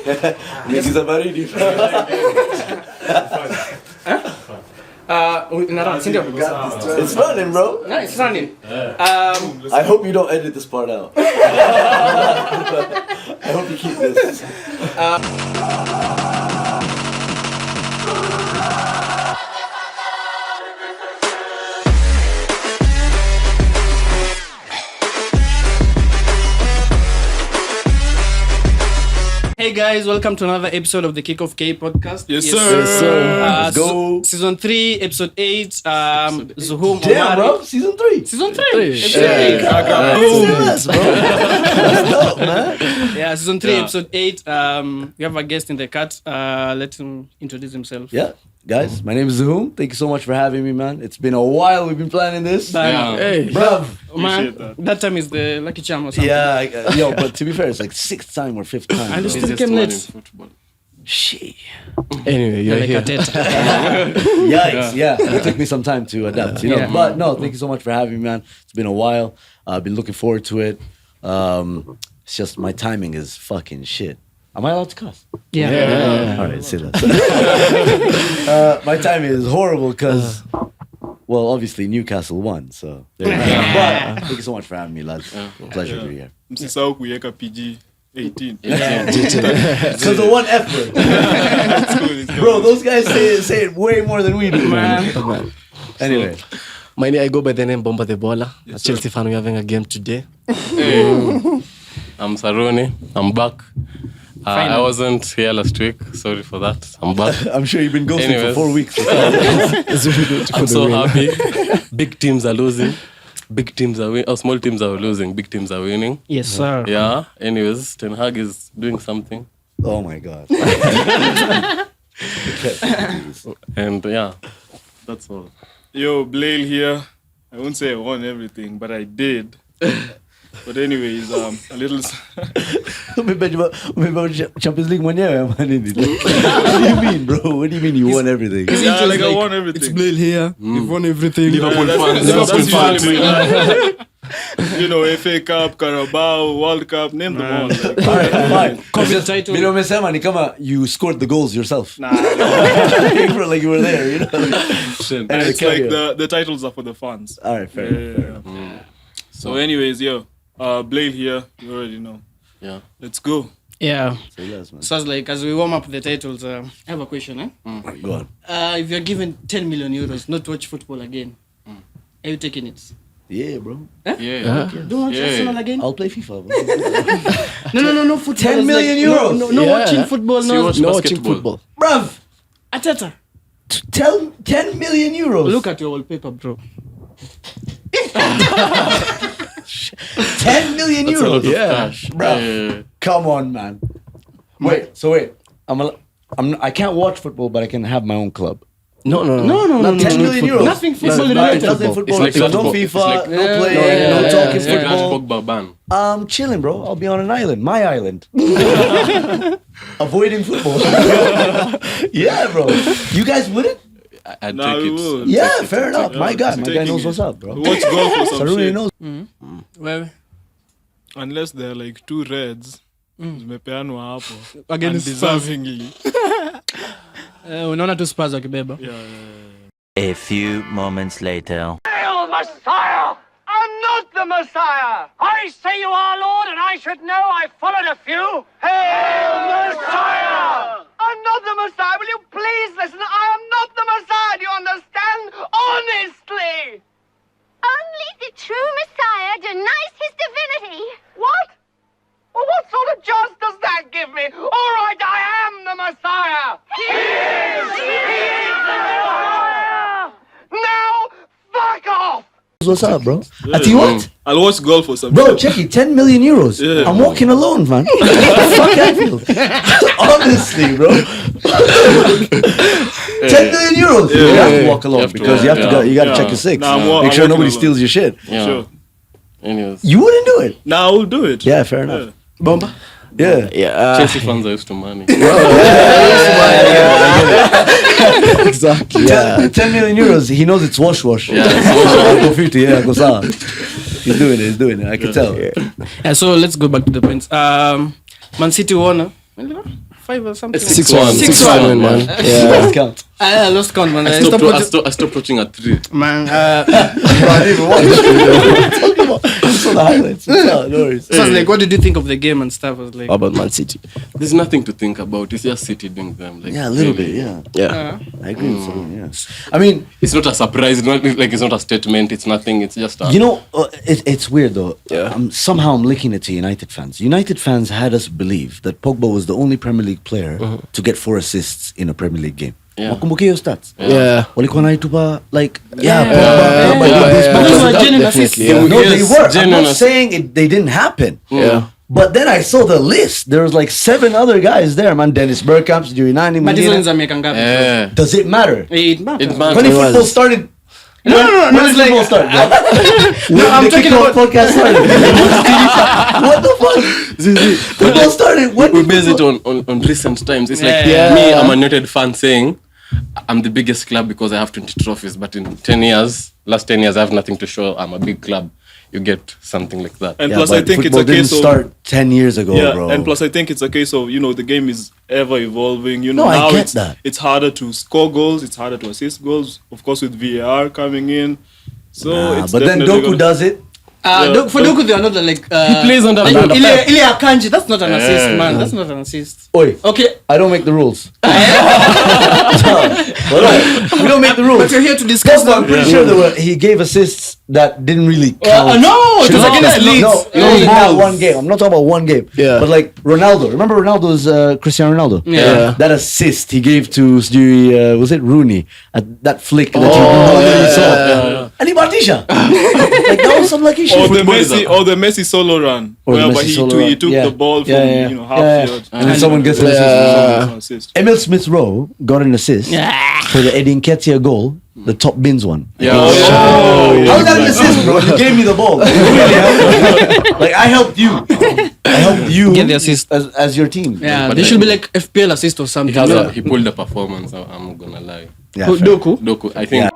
Niggas are baridi. It's running, bro. No, it's running. I hope you don't edit this part out. I hope you keep this. Hey guys, welcome to another episode of the Kick of K podcast. Yes, sir. Let's go. Season 3, episode 8. Zuhum. Damn, bro. Season 3. Season 3. Episode 8. That's bro. That's dope, man. Yeah, season 3, episode 8. We have a guest in the cut. Let him introduce himself. Yeah. Guys, my name is Zuhum. Thank you so much for having me, man. It's been a while we've been planning this. Hey, bruv. Man, that time is the lucky charm or something. Yeah, yo, but to be fair, it's like 6th time or 5th time. And you still came late. Shit. Anyway, you're Like here. a tete. Yikes, yeah. It took me some time to adapt, you know. Yeah. But no, thank you so much for having me, man. It's been a while. I've been looking forward to it. It's just my timing is fucking shit. Am I allowed to cuss? Yeah. All right, say that. My timing is horrible because, well, obviously Newcastle won, so. But thank you so much for having me, lads. Pleasure to be here. Msisahau kuiweka PG-18. Because of one F word. Bro, those guys say it way more than we do, man. Anyway. Mine, I go by the name Bomba the Baller. A Chelsea fan, we're having a game today. I'm Saroni. I'm back. I wasn't here last week. Sorry for that. I'm back. I'm sure you've been ghosting Anyways. for 4 weeks. I'm so happy. Big teams are losing. Big teams are winning. Oh, small teams are losing. Big teams are winning. Yes, sir. Yeah. Anyways, Ten Hag is doing something. Oh my God. And yeah, that's all. Yo, Blail here. I won't say I won everything, but I did. But anyways, a little... Umebeba Champions League mwenyewe ama nini? What do you mean, bro? What do you mean you won everything? Yeah, like I won everything. It's Blail here. We've won everything. Liverpool fans. That's Liverpool usually fans. you know, FA Cup, Carabao, World Cup, name them all. Like, All right, fine. Covid title. Vile umesema ni kama you scored the goals yourself. nah, Like you were there, you know? Anyway, it's carry like on. the titles are for the fans. All right, fair enough. Yeah. So anyways, yo, Blail here. You already know. Yeah. Let's go. Yeah. So yes, man. So I was like, as we warm up the titles, I have a question, eh? Go on. If you're given 10 million euros not to watch football again, are you taking it? Yeah, bro. Yeah. Don't watch Yeah. Arsenal again? I'll play FIFA. No, football. 10 is million like, euros? No, Yeah. watching football, So you no. watch No watching basketball. football. Bruv, Ateta. 10 million euros. Look at your wallpaper, bro. 10 million That's a lot euros. of Yeah. cash. Bruh. Yeah. Come on, man. Wait. I can't watch football, but I can have my own club. No. Not 10 million euros. Nothing football Nothing related. football. like So that no football. FIFA, It's like- no Yeah. playing, No, no yeah, talking It's like football. Pogba ban. I'm chilling, bro. I'll be on an island. My island. Avoiding football. Yeah, bro. You guys wouldn't? I'd Nah, take we it. would. Yeah, fair enough. Yeah, My guy taking knows it. what's up, bro. Watch golf or some Saruni shit. knows. Well, Unless they're like two reds. Zimepeanwa hapo. Against Undeservingly. unaona tu Spurs wakibeba. Yeah. A few moments later. Hail, Messiah! I'm not the Messiah! I say you are, Lord, and I should know I followed a few. Hail, Messiah! I'm not the Messiah. Will you please listen? I am not the Messiah. Do you understand? Honestly! Only the true Messiah denies his divinity. What? Well, what sort of chance does that give me? All right, I am the Messiah. He is the Messiah. Now, fuck off. What's up, bro? I tell you what? I'll watch golf or some Bro, shit. check it. 10 million euros. Yeah. I'm walking alone, man. Fuck Anfield. Honestly, bro. 10 million euros. You have to walk alone You have to because walk, you got to yeah. check your six. Nah, I'm Make walking sure nobody alone. steals your shit. Yeah. Sure. Anyways. You wouldn't do it. Now I'll do it. Yeah, fair enough. Bomba? Yeah. Yeah. Chelsea fans are used to money. Exactly. Yeah. 10 million euros. He knows it's wash. Yeah. Go 50, yeah, go sawa. He's doing it. I can tell. Yeah, so let's go back to the points. Mancity won 5 or something. 6-1. 6-1, man. Yeah. Lost count. I lost count, man. I stopped watching at 3. Man, I didn't even watch it. Talking about saw the highlights. No worries. so I was like, what did you think of the game and stuff? I was like, How about Man City? There's nothing to think about. It's just City doing them. Like, Yeah, a little really. bit. Yeah, Yeah. I agree with someone. Yeah, I mean, It's not a surprise. It's not a statement. It's nothing. It's just a... you know, it's weird though. Yeah. Somehow I'm linking it to United fans. United fans had us believe that Pogba was the only Premier League player to get 4 assists in a Premier League game. Yeah. Wakumbuke your stats. Yeah. Walikuwa naitupa like Pogba yeah, did this, yeah, Pogba those did were that. genuine Definitely, assists. yeah. No, they Yes, were. I'm genuine not saying they didn't happen. Yeah. But then I saw the list. There was like 7 other guys there, man. Dennis Bergkamp, Juliani, but this Medina. one's a make and Yeah. Does it matter? It matters. It matters. When It football was. started. No, When it's did like, football start? When I'm the talking kickoff about- podcast started. What the fuck? Football started. When We did base it football- on recent times. It's like Yeah. me, I'm a United fan saying I'm the biggest club because I have 20 trophies, but in 10 years, last 10 years, I have nothing to show. I'm a big club. You get something like that. And Yeah, plus, but I think it's football a case didn't of start 10 years ago, bro. and plus I think it's a case of the game is ever evolving. No, I now get that. it's harder to score goals, it's harder to assist goals. Of course, with VAR coming in, so it's but then definitely Doku does it. For Doku, they are not like. He plays under like under Pep. Ile Akanji, that's not an assist, man. That's not an assist. Oi, Okay, I don't make the rules. Alright, we don't make the rules. but you're here to discuss I'm them. pretty sure he gave assists that didn't really count. No, it was Should've against counted. Leeds. No, in that one game. I'm not talking about one game. Yeah. But like Ronaldo. Remember Ronaldo's Cristiano Ronaldo? Yeah. That assist he gave to was it Rooney at that flick that you saw? Ali Batisha. Like that was some lucky shit. or the Messi solo run, Or the whereby Messi solo he run. took Yeah. the ball from Yeah. half Yeah. field. And then someone gets an assist. Assist. Emil Smith Rowe got an assist for the Eddie Nketiah goal, the top bins one. Yeah. How's that an assist, bro? You gave me the ball. You really helped me. Like I helped you. I helped you Get the assist. as your team. Yeah, But they then- should be like FPL assist or something. He pulled the performance. I'm not gonna lie. Yeah, Who, fair. Doku. Doku, I think. Yeah.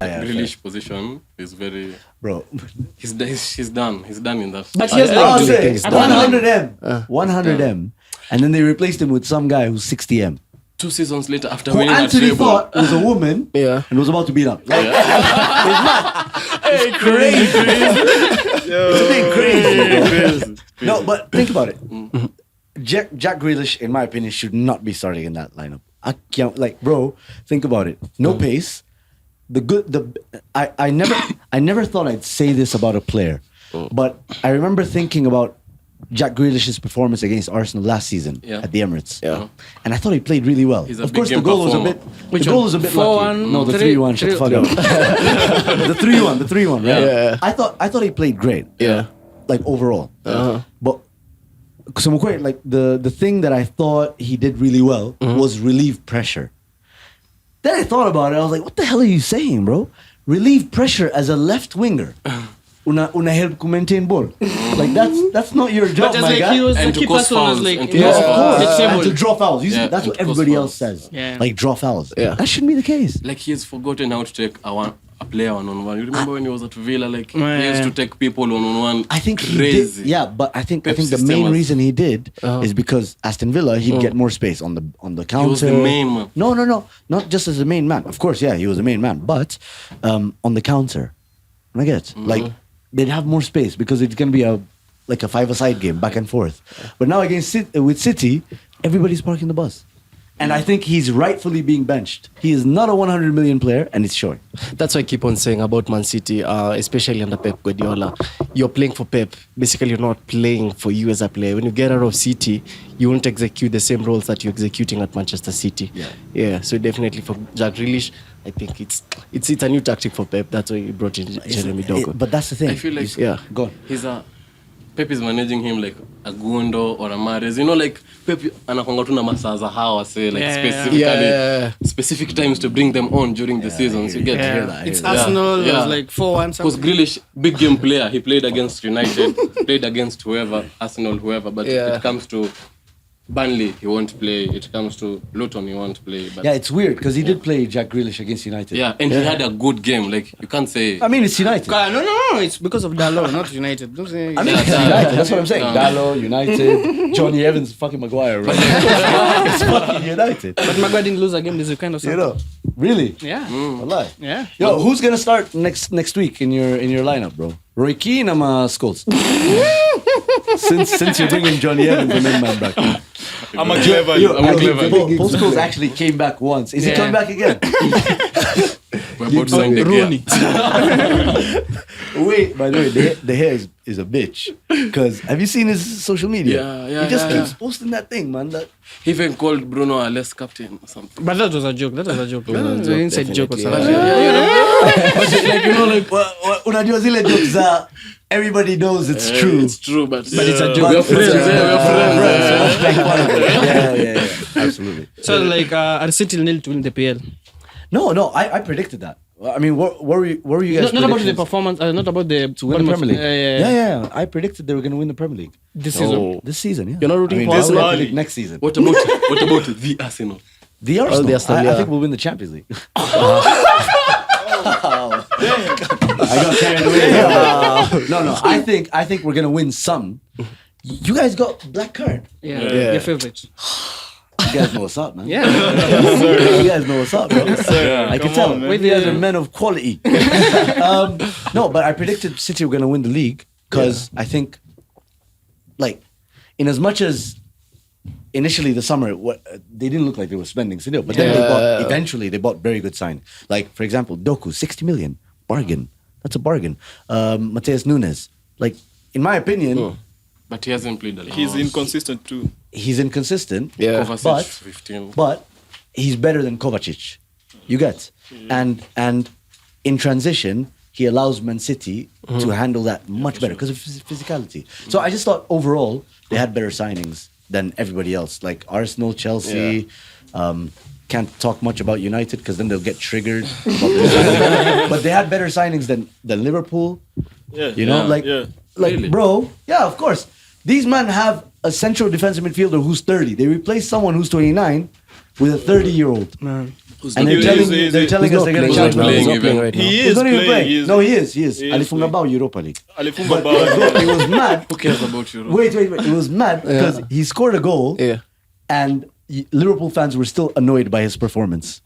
Grealish position is very. Bro. He's done. He's done in that. But he has I'll like say it's 100M. 100M. And then they replaced him with some guy who's 60M. 2 seasons later, after Who winning a Anthony treble. thought was a woman Yeah. and was about to beat up. Like, Hey, crazy. it's a bit crazy. Bro. No, but think about it. Jack Grealish, in my opinion, should not be starting in that lineup. I can't, like, bro, think about it. No pace. I never thought I'd say this about a player, but I remember thinking about Jack Grealish's performance against Arsenal last season at the Emirates. Yeah. And I thought he played really well. He's a Of big course, the game goal was a performer. bit. Which the goal one? was a bit 4-1, lucky. No, the 3-1. 3-1. Shut the fuck up. The 3-1, right? Yeah. I thought he played great. Yeah. Like overall. But like the thing that I thought he did really well was relieve pressure. Then I thought about it. I was like, what the hell are you saying, bro? Relieve pressure as a left winger. Una help to maintain ball. Like that's not your job, But just my like guy. he was And the to key cause person was fouls, like and to yeah, cause fouls. the And to table. draw fouls. Yeah, That's what and to cause everybody else fouls. says. Yeah. Like draw fouls. Yeah. That shouldn't be the case. Like he has forgotten how to take a player one-on-one. You remember when he was at Villa? Like he Yeah. used to take people one-on-one. I think he crazy. did. Yeah, but I think Pep the system main was- reason he did is because Aston Villa he'd get more space on the counter. was the main man. No, not just as the main man. Of course, yeah, he was the main man, but on the counter, I get like they'd have more space because it's gonna be a 5-a-side game back and forth. But now with City, everybody's parking the bus. And I think he's rightfully being benched. He is not a 100 million player, and it's showing. That's why I keep on saying about Man City, especially under Pep Guardiola. You're playing for Pep. Basically, you're not playing for you as a player. When you get out of City, you won't execute the same roles that you're executing at Manchester City. Yeah. So definitely for Jack Grealish, I think it's a new tactic for Pep. That's why he brought in Jeremy Doku. But that's the thing. I feel like Yeah. Go on. Pep is managing him like a Gundo or a Mahrez. You know, like Pep anakonga tu na masaa za hawa say like specific times to bring them on during the seasons. You get It's Arsenal. It Yeah. was like 4-1 Because something. Grealish, big game player, he played against United, played against whoever, Arsenal, whoever. But it comes to Burnley, he won't play. It comes to Luton, he won't play. But Yeah, it's weird because he did play Jack Grealish against United. yeah, and he had a good game. Like, you can't say. I mean, it's United. No, it's because of Dalot, not United. Don't say. I mean, it's United. That's what I'm saying. Dalot, United, Johnny Evans, fucking Maguire. Right? It's fucking United. But Maguire didn't lose a game. This is kind of You something. know, really? Yeah. Wallahi. Yeah. Yo, who's gonna start next week in your lineup, bro? Roy Keane, Scholes. since you're bringing Johnny Evans and then man back. I'm a clever. Paul Scholes actually came back once. Is he coming back again? We're about to sign the Rooney. Wait, by the way, the hair is a bitch. Because have you seen his social media? Yeah, He just yeah, keeps posting that thing, man. That He even called Bruno a less captain or something. But that was a joke. That was a joke. That was an inside joke or definitely, something. but like, you know, like, unajua zile jokes za everybody knows it's true. It's true, but it's a joke. We're friends, we're friends. Yeah. Absolutely. So, like, are City nil to win the PL? No, I predicted that. I mean, what were you guys? Not about the predictions? performance, not about the To win the Premier League. Yeah. I predicted they were going to win the Premier League This season. Oh. this season. Yeah. You're not rooting for this Arsenal? I predict next season. What about the Arsenal? The Arsenal. the Arsenal, I yeah. think we'll win the Champions League. I got carried away. No. I think we're gonna win some. You guys got black card. Yeah. Your favorite. You guys know what's up, man. Yeah. You guys know what's up, bro. I can tell. man. Wait, you guys are men of quality. No, but I predicted City were gonna win the league because I think, like, in as much as initially the summer, they didn't look like they were spending still, but then eventually they bought very good sign. Like, for example, Doku, 60 million, bargain. That's a bargain. Mateus Nunes, like, in my opinion, But he hasn't played a lot. He's inconsistent too. he's inconsistent. Yeah. Kovacic, but 15. but he's better than Kovacic. You get, and in transition, he allows Mancity to handle that much better because of his physicality. So I just thought overall they had better signings than everybody else, like Arsenal, Chelsea. Can't talk much about United because then they'll get triggered. But they had better signings than Liverpool. Yeah. You know, like, Really? bro, yeah, of course. These men have a central defensive midfielder who's 30. They replace someone who's 29 with a 30-year-old. And they're telling us they're going to not challenge. playing He's not even. playing right now. He He's is not even playing. playing. No, he is. Alifunga Bao Europa League. Alifunga Bro, it was mad. Who cares about you? Wait. It was mad because he scored a goal Yeah. and Liverpool fans were still annoyed by his performance.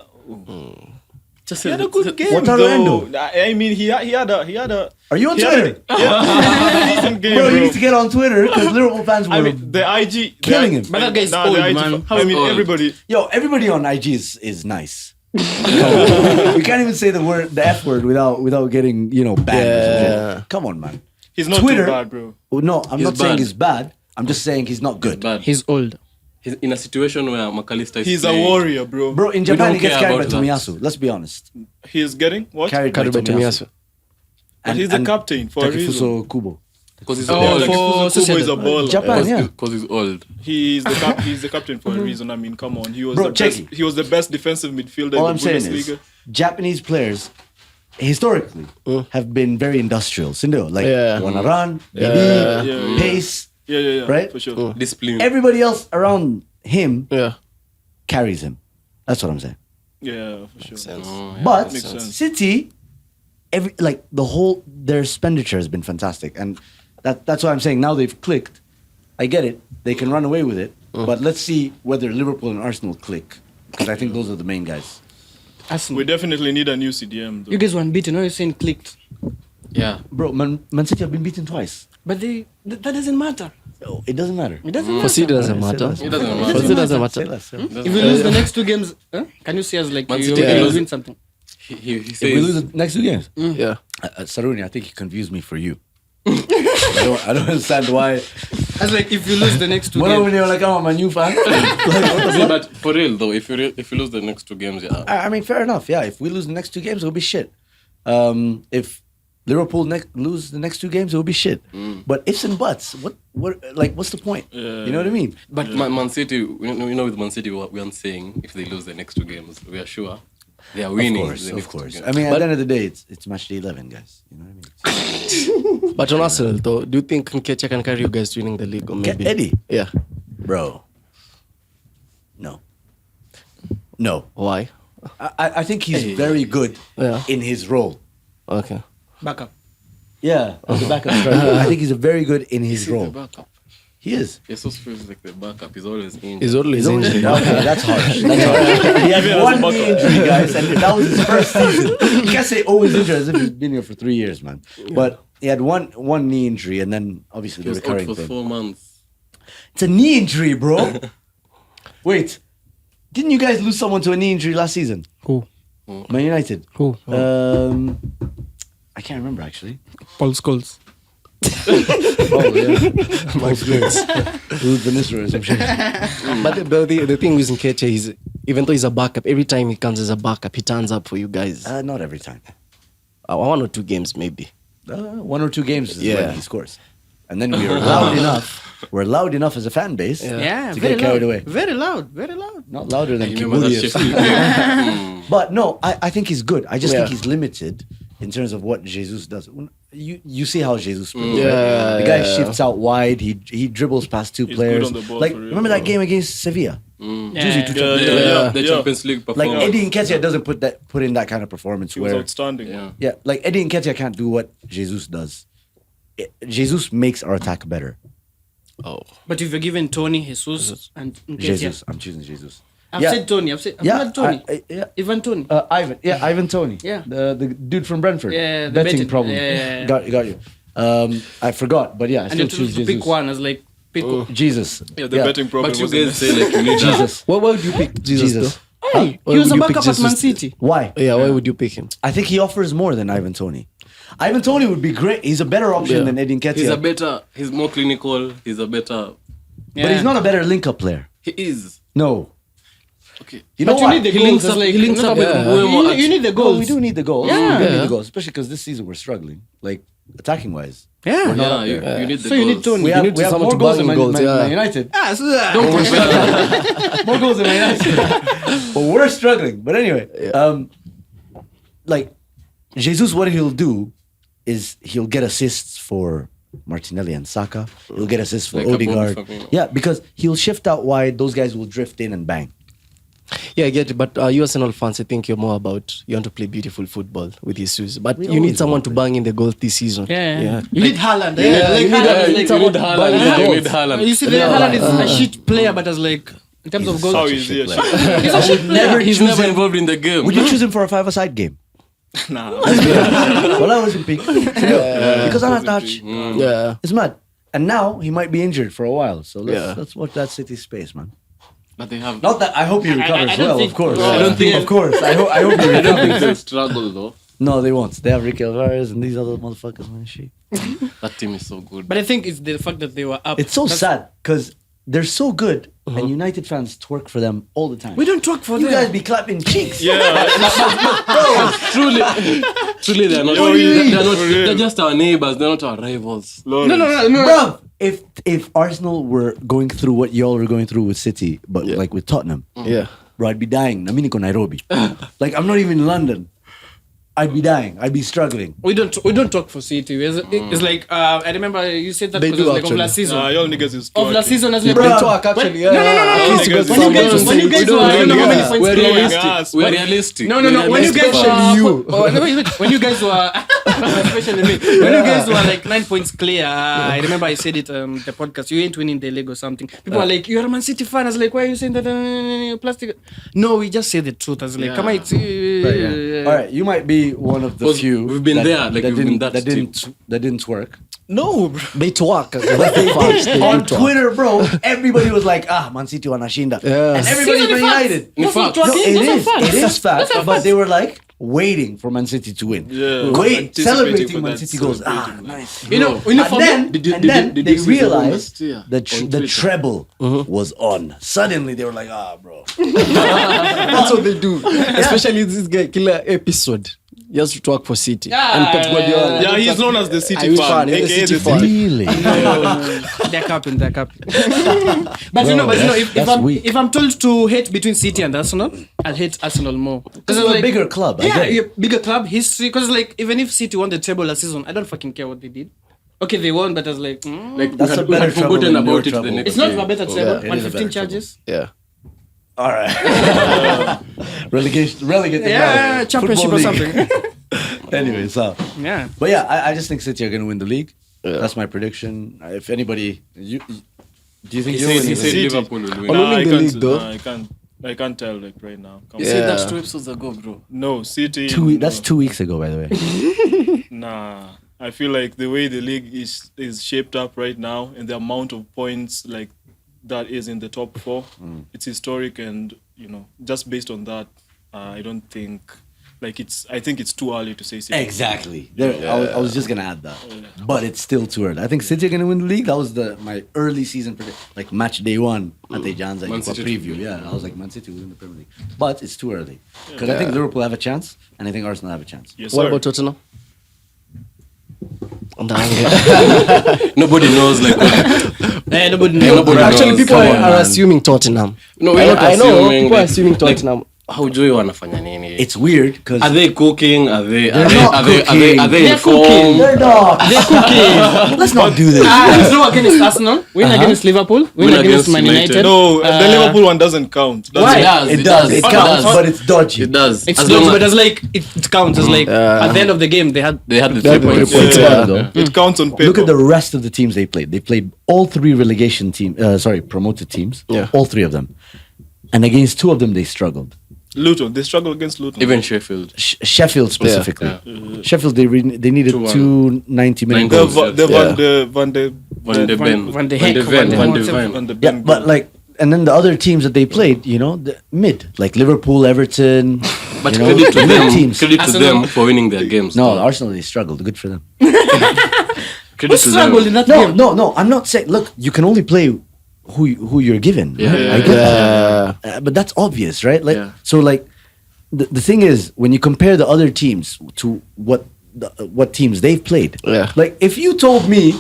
Just He had a good game. What though. Orlando? I mean, he had a. Are you on he Twitter? Had a decent game, Bro, you bro. need to get on Twitter because Liverpool fans were... I mean, the IG killing him. But that guy's Nah, old, the IG man. I mean, old? everybody. Yo, everybody on IG is nice. You can't even say the F word without getting, banned. or some shit. Come on, man. He's not Twitter- too bad, bro. No, I'm He's not saying bad. he's bad. I'm just saying he's not good. Bad. He's old. He's in a situation where McAllister is He's a playing. warrior, bro. Bro, in Japan, don't he gets care carried by about that. Tomiyasu. Let's be honest. He's getting what? Carried by Carried by Tomiyasu. Tomiyasu. But he's the captain for a reason. Takefuso Kubo. Because he's Oh, old. for Kubo is a Sociedad. baller. Japan, yeah. Because he's old. He's the captain for a reason. I mean, come on. He was Bro, the check best. it. He was the best defensive midfielder All in I'm the saying Bundesliga. is, Japanese players, historically, have been very industrial. Sindo, like, Yeah. wanna run, Yeah. pace. Yeah, Right? for sure. Discipline. Everybody else around him Yeah. carries him. That's what I'm saying. Yeah, for sure. Oh, yeah. But Makes sense. City, their expenditure has been fantastic, and that's why I'm saying now they've clicked. I get it; they can run away with it. But let's see whether Liverpool and Arsenal click, because I think those are the main guys. Arsenal. We definitely need a new CDM. Though. You guys were unbeaten. Now you're saying clicked. Yeah. Bro, Man City have been beaten twice. But that doesn't matter. Oh, it doesn't matter. It doesn't For matter. City doesn't Say matter. less. It doesn't For matter. City doesn't Say matter. less, say less. If we lose the next two games, can you see us like Man you City will lose- win something? He If we says lose the next two games, Yeah. Saruni, I think he confused me for you. I don't understand why. I was like, if you lose the next two When games, you're like, I'm a new fan. See, but for real though, if you lose the next two games, yeah. I mean, fair enough. Yeah, if we lose the next two games, it'll be shit. If Liverpool lose the next two games, it'll be shit. But ifs and buts, what's the point? You know what I mean? But Man City, with Man City, we aren't saying if they lose the next two games, we are sure they are winning. Of course. I mean, at the end of the day, it's match day 11, guys. You know what I mean? But on Arsenal, though, do you think Nketiah can carry you guys to winning the league? Or maybe Eddie? Yeah. Bro, No. Why? I think he's very good in his role. Okay. Backup. Yeah, as a backup striker. I think he's very good in his The role. backup. He is. Jesus feels like the backup. He's always injured. He's always injured. Okay, that's harsh. That's harsh. He had one knee injury, guys, and that was his first season. You can't say always injured as if he's been here for 3 years, man. But he had one knee injury, and then obviously He the was out recurring for thing. 4 months. It's a knee injury, bro. Wait, didn't you guys lose someone to a knee injury last season? Who? Man United. Who? I can't remember actually. Paul Scholes. Oh yeah, Mike's good. Lose Vinicius or some shit. But the thing with Nketiah is, even though he's a backup, every time he comes as a backup, he turns up for you guys. Not every time. 1 or 2 games, maybe. 1 or 2 games is Yeah. when he scores, and then we are loud enough. We're loud enough as a fan base Yeah, to very get carried loud. away. Very loud. Very loud. Not louder than You remember that Kiburi. Sheffield game? But no, I think he's good. I just think Yeah. he's limited in terms of what Jesus does. You see how Jesus plays, Yeah, right? The guy yeah. shifts out wide. He dribbles past 2 He's players. good on the ball Like for real. remember that game against Sevilla? The Champions League Like performance. Eddie Nketiah doesn't put in that kind of performance He was where outstanding. Yeah. like Eddie Nketiah can't do what Jesus does. Jesus makes our attack better. Oh. But if you're given Tony, Jesus, and Nketiah. Jesus, I'm choosing Jesus. I've Yeah. said Tony. I've had Tony. Ivan Tony. Ivan. Yeah, Ivan Tony. Yeah. The dude from Brentford. Yeah, the betting betting. problem. Yeah. Got you. I forgot, but yeah, I And still you choose to Jesus. pick one. I was like, pick Jesus. Yeah, the betting problem But you was guys say like you need Jesus. Why would you pick Jesus? Jesus. Though? Hey, Why he was would a you pick backup at Jesus? Man City. Why? Yeah, why would you pick him? I think he offers more than Ivan Tony. Ivan Tony would be great. He's a better option Yeah. than Eddie Nketiah. he's more clinical, he's a better, But he's not a better link-up player. he is. No. Okay. You know But you what? need the He goals. links It's up- like, he links up with Mbeumo You need the Well, goals. we do need the goals. Yeah. We do need Yeah. the goals, especially because this season we're struggling, like attacking-wise. Yeah. We're not Yeah, up there. you need the So you need goals. Tony. We You have, need we have someone more to goals bang than goals, Man yeah. United. Ah, so More goals than Man United. But we're struggling. But anyway, like Jesus, what he'll do is he'll get assists for Martinelli and Saka. He'll get assists for Like a Odegaard. bonus, Fabinho. Yeah, because he'll shift out wide. Those guys will drift in and bang. Yeah, I get it. But you Arsenal fans, I think you're more about you want to play beautiful football with Jesus. But We you need always someone want to to. bang in the goals this season. Yeah. You need Haaland. Yeah, Like you need Haaland is like someone to Haaland. bang in the Yeah, you goals. need Haaland. You see, Haaland is a shit player, but as like in terms of goals, How is he? he's a shit player. He's choose never him. involved in the game. Would you choose him for a 5-a-side game? Nah. Well, I wasn't peak. Because I'm not touch. Yeah. It's mad. And now he might be injured for a while. So Yeah. let's watch that City space, man. But they have. Not that I hope he recovers I don't well, think- of course. I don't think- Of course. I hope he I don't think recovers. they'll struggle though. No, they won't. They have Ricky Alvarez and these other motherfuckers, man. Shit. That team is so good. But I think it's the fact that they were up. It's so That's- sad because they're so good and United fans twerk for them all the time. We don't talk for You them. guys be clapping cheeks. Yeah. Truly, they're not. Yo, They're not. for real. They're just our neighbors. They're not our rivals. No. Bruv, if Arsenal were going through what y'all were going through with City, but like with Tottenham, Yeah. bro, I'd be dying. Nami niko Nairobi. Like I'm not even in London. I'd be dying. I'd be struggling. We don't talk for City. It's like I remember you said that They because do like of actually. last season. Y'all niggas is Of last twerking. season as like Bruh. Talk actually. Yeah. No. At least you got When When you someone guys to say were, I it. don't know how many points We're clear. realistic. Yes, We're we're- realistic. No. When you guys Especially you. when you guys were especially me. When you guys were like 9 points clear, I remember I said it the podcast. You ain't winning the league or something. People are like, you're a Man City fan. I was like, why are you saying that? Plastic. No, we just say the truth. I was like, Yeah. come on, it's All right, you might be one of the Because few. we've been there, like we've been that didn't work. No, bro. They twerk. On Twitter, bro, everybody was like, Man City wanashinda. Yeah. And everybody's Man United. In fact, No, it is fact, but they were like waiting for Man City to win. Yeah. Wait, Anticipating celebrating for Man that, City goes, celebrating. nice. You know, And then, Did you they see the realized last year the on treble was on. Suddenly they were like, bro. That's what they do. Especially this guy, killer episode. He has to talk for City. And Pep Guardiola. Yeah, he's known as the City I'm fan. fan, he's a aka City the fan. City. Really? they're capping. But you know, if I'm told to hate between City and Arsenal, I'll hate Arsenal more. Because it's a bigger club. I Yeah, get it. yeah, bigger club history. Because like even if City won the treble last season, I don't fucking care what they did. Okay, they won, but I was like, Like That's a we better had trouble forgotten than your about it trouble. the next it's not day. a better treble. it is a 115 better charges. Yeah. All right. Relegate. Yeah, championship or something. Anyway, so Yeah. but yeah, I just think City are going to win the league. That's my prediction. If anybody, do you think you'll win He the said league? Liverpool will win. Nah, I the can't, league, though. I can't tell like right now. Come You on. said that 2 episodes ago, bro. No, City. That's 2 weeks ago, by the way. Nah, I feel like the way the league is shaped up right now and the amount of points like that is in the top four, it's historic, and just based on that, I don't think like I think it's too early to say City. Exactly. I was just gonna add that, but it's still too early. I think City are gonna win the league. That was my early season like match day one at the Janza preview. Yeah, I was like Man City will win the Premier League, but it's too early because I think Liverpool have a chance and I think Arsenal have a chance. Yes, What sir. about Tottenham? Nobody knows like Nobody knows. nobody Actually, knows. people Come on, are man. assuming Tottenham. No, we're not I know assuming, people are like- assuming like, Tottenham. haujui wanafanya nini. It's weird because Are they cooking? Are they not cooking. are they They're in form? cooking. they're not. They're cooking. Let's not do this. Draw against Arsenal, win against Liverpool, win against Man United. No, the Liverpool one doesn't count. That's Why? it. It does. It counts, but it's dodgy. It does. It's As not, long but as it's like it counts as like at the end of the game they had. they had the They 3 had the points. 3 points. Yeah. It counts on paper. Look at the rest of the teams they played. They played all three promoted teams. Yeah. All three of them. And against two of them, they struggled. Luton. They struggle against Luton. Even Sheffield. Sheffield specifically. Sheffield, they needed 2-1. two 90-minute The goals. Van de Van de Ven. Van de Heek, Ven. Van de Van de Yeah, Ben. but like, and then the other teams that they played, the mid, like Liverpool, Everton. But you know, credit to mid them. teams. Credit to Arsenal. them for winning their games. No, though. Arsenal, they struggled. Good for them. Credit to struggled in them. that No, game. no. I'm not saying. Look, you can only play who you're given. Yeah, right? yeah, I get that. But that's obvious, right? Like, Yeah. so like, the thing is, when you compare the other teams to what teams they've played, Yeah. like if you told me,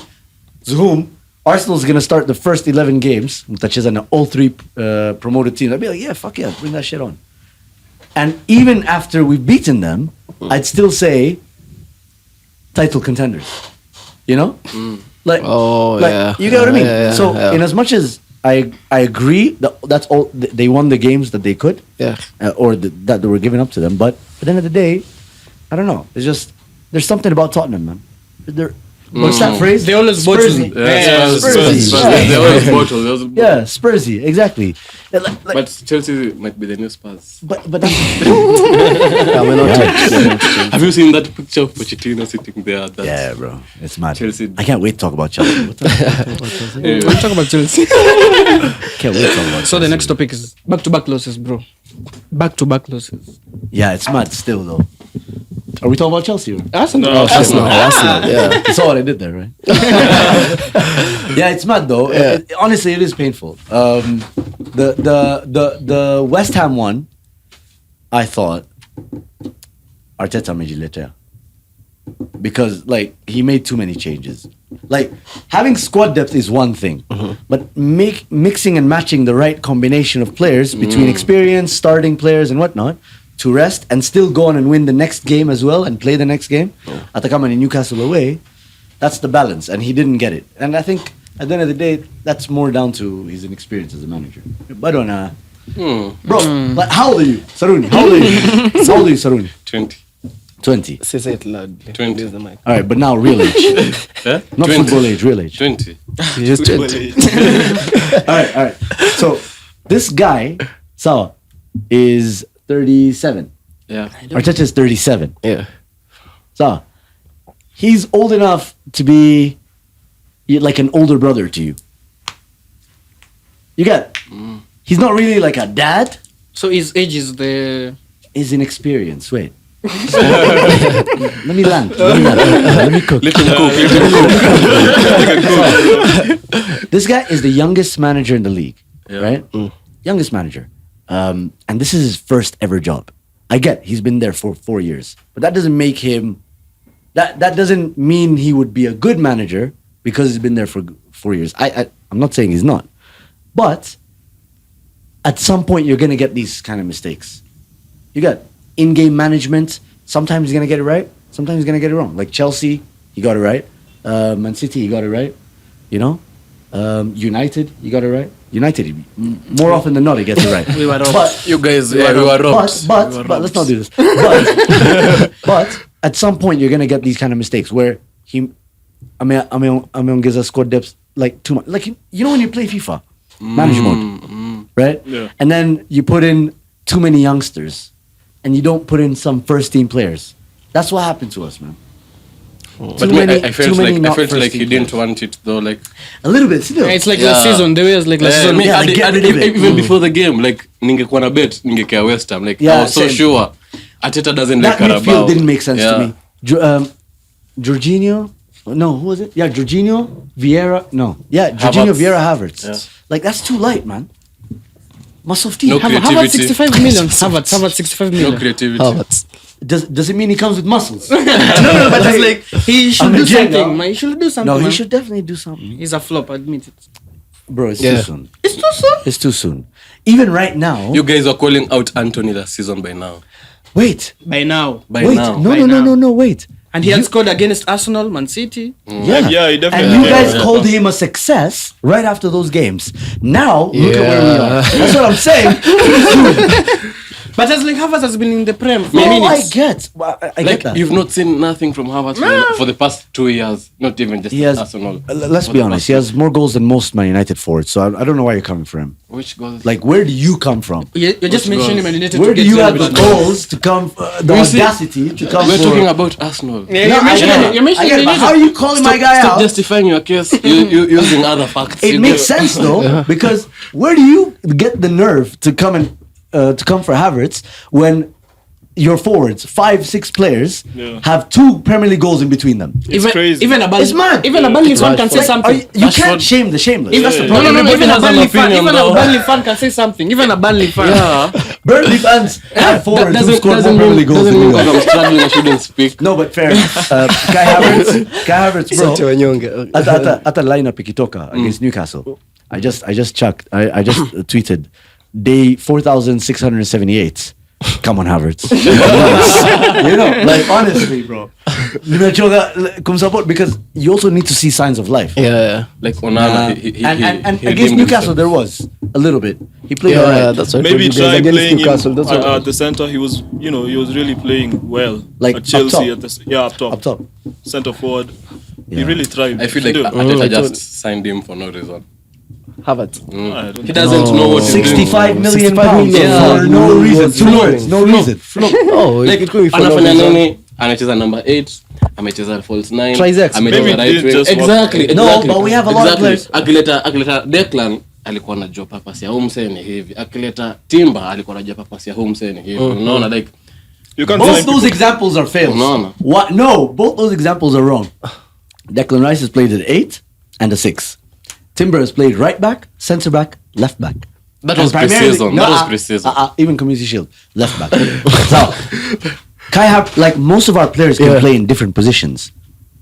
Zuhum, Arsenal's gonna start the first 11 games, which is an all three promoted teams, I'd be like, yeah, fuck yeah, bring that shit on. And even after we've beaten them, I'd still say title contenders. You know? Like, Oh, like, yeah. you get what I mean? Yeah, So, yeah. in as much as I agree that's all, they won the games that they could, Yeah. or that they were given up to them. But at the end of the day, I don't know. It's just there's something about Tottenham, man. What's that phrase? They always bottle. Spursy. Yeah, Spurs, Spursy. Spurs, Yeah. they always bottle. They always bottle. Yeah, Spursy, exactly. Like, But Chelsea might be the new Spurs. but that's Yeah, we're not Have you seen that picture of Pochettino sitting there? That's, yeah, bro. It's mad. Chelsea. I can't wait to talk about Chelsea. What the Anyway, We'll talk about Chelsea. Can't wait to talk about So the Chelsea. next topic is back-to-back losses, bro. Back-to-back losses. Yeah, it's mad still though. Are we talking about Chelsea? Arsenal. No, Arsenal. Yeah. That's all I did there, right? Yeah, it's mad though. Honestly, it is painful. The West Ham one, I thought Arteta made you because like he made too many changes. Like having squad depth is one thing, but mixing and matching the right combination of players between experienced starting players and whatnot to rest and still go on and win the next game as well and play the next game. Atacama in Newcastle away, that's the balance, and he didn't get it. And I think at the end of the day, that's more down to his inexperience as a manager. But on bro, like, how old are you, Saruni? How old are you? How old are you, Saruni? 20. 20. Say it loudly. 20. Use the mic. All right, but now real age, Huh? not 20. football age, real age. 20. You just 20. All right. So this guy, Sawa, is 37. Yeah. Arteta is 37. Yeah. So he's old enough to be like an older brother to you. You get? He's not really like a dad. So his age is the... Is inexperienced. Wait. Let me land. Let me cook. Let him cook. This guy is the youngest manager in the league, Yeah. right? Youngest manager. And this is his first ever job. I get he's been there for 4 years, but that doesn't make him. That doesn't mean he would be a good manager because he's been there for 4 years. I'm not saying he's not, but at some point you're gonna get these kind of mistakes. You got in-game management. Sometimes he's gonna get it right. Sometimes he's gonna get it wrong. Like Chelsea, he got it right. Man City, he got it right. You know, United, you got it right. United, more often than not, he gets it right. We were robbed. But You guys, we were robbed. but let's not do this. But at some point, you're gonna get these kind of mistakes where I'm gives us squad depth like too much. Like you know when you play FIFA, manager mode, right? Yeah. And then you put in too many youngsters, and you don't put in some first team players. That's what happened to us, man. But I felt like he didn't want it though. Like a little bit still. It's like last season. The way it's like last season. Yeah, like, get rid of it. even before the game, like ningekuwa na bet ningekea West Ham. Like I was so same. sure Arteta doesn't That like midfield Carabao. didn't make sense to me. Jorginho, no, who was it? Yeah, Jorginho, Vieira, no. Yeah, Jorginho, Havertz. Vieira, Havertz. Yeah. Like, that's too light, man. Must have No Havertz creativity. 65 million. Havertz 65 million. No creativity. Does it mean he comes with muscles? No, but it's like he should I'm do a Jenga. something. Man. He should do something. No, he man. should definitely do something. He's a flop. Admit it. Bro, it's Yeah. too soon. It's too soon. It's too soon. Even right now. You guys are calling out Anthony last season by now. Wait. By now. By Wait. now. No, wait. And he had scored against Arsenal, Man City. Yeah. Yeah, he definitely And you did. guys Yeah. called him a success right after those games. Now, look at where we are. That's what I'm saying. But as like Havertz has been in the Prem for No, I minutes. get. I get Like that. you've not seen nothing from Havertz for the past 2 years. Not even just He has, Arsenal. let's be honest, he has more goals than most Man United forwards. So I don't know why you're coming for him. Which goals? Like, where do you come from? You're just mentioning Man United. Where to do get you a have little the bit more. goals to come, the You see, audacity to come we're for... talking about Arsenal. Yeah, No, you're mentioning I you're mentioning get it, but Man how are United. you calling my guy Stop out? justifying your case using other facts. It You makes get- sense though, because where do you get the nerve to come and to come for Havertz when your forwards, 5-6 players, Yeah. have 2 Premier League goals in between them? It's crazy. Even a Burnley, It's mad. Even a Burnley fan can say Like, something. you can't shame the shameless. That's the No, problem. even Everybody a has an Burnley fan, opinion, even a though. Burnley fan can say something. Even a Burnley fan. Yeah. Burnley fans have forwards who score more doesn't Premier mean League goals doesn't than mean you because guys. I'm struggling I shouldn't speak. No, but fair. Kai Havertz, bro. At the lineup ikitoka against Newcastle, I just tweeted day 4,678. Come on, Havertz. You know, like honestly, bro. Nimechoka kumsupport because you also need to see signs of life. Yeah. Like Onana, And he against redeemed Newcastle himself. there was a little bit. He played Yeah, alright. that's right. Maybe try against playing him Newcastle. That's right. at the center. He was really playing well. Like, at Chelsea, up top. up top. Up top. Center forward. He Yeah. really thrived. I feel like Still. Arteta I just told- signed him for no reason. Havertz. I don't He think doesn't know what he's doing. 65 million 65 pounds million. for no Yeah. reason. Was 2 words, no flop. reason. Oh, Like it could be for no anafanya reason. nini? Anacheza number 8, amecheza false 9, Tries X. amecheza Maybe right it wing. just worked. Exactly. No, but we have a lot of Exactly. players. Akileta Declan alikuwa anajua purpose ya Homse ni hivi. Akileta Timber alikuwa anajua purpose ya Homse ni hivi. Unaona like You can't Both sign those people. examples are fails. No. What? No, both those examples are wrong. Declan Rice has played at 8 and a 6. Timber has played right back, centre back, left back. that And was primarily- pre-season. no, That was pre-season. even Community Shield, left back. So, like most of our players can Yeah. play in different positions.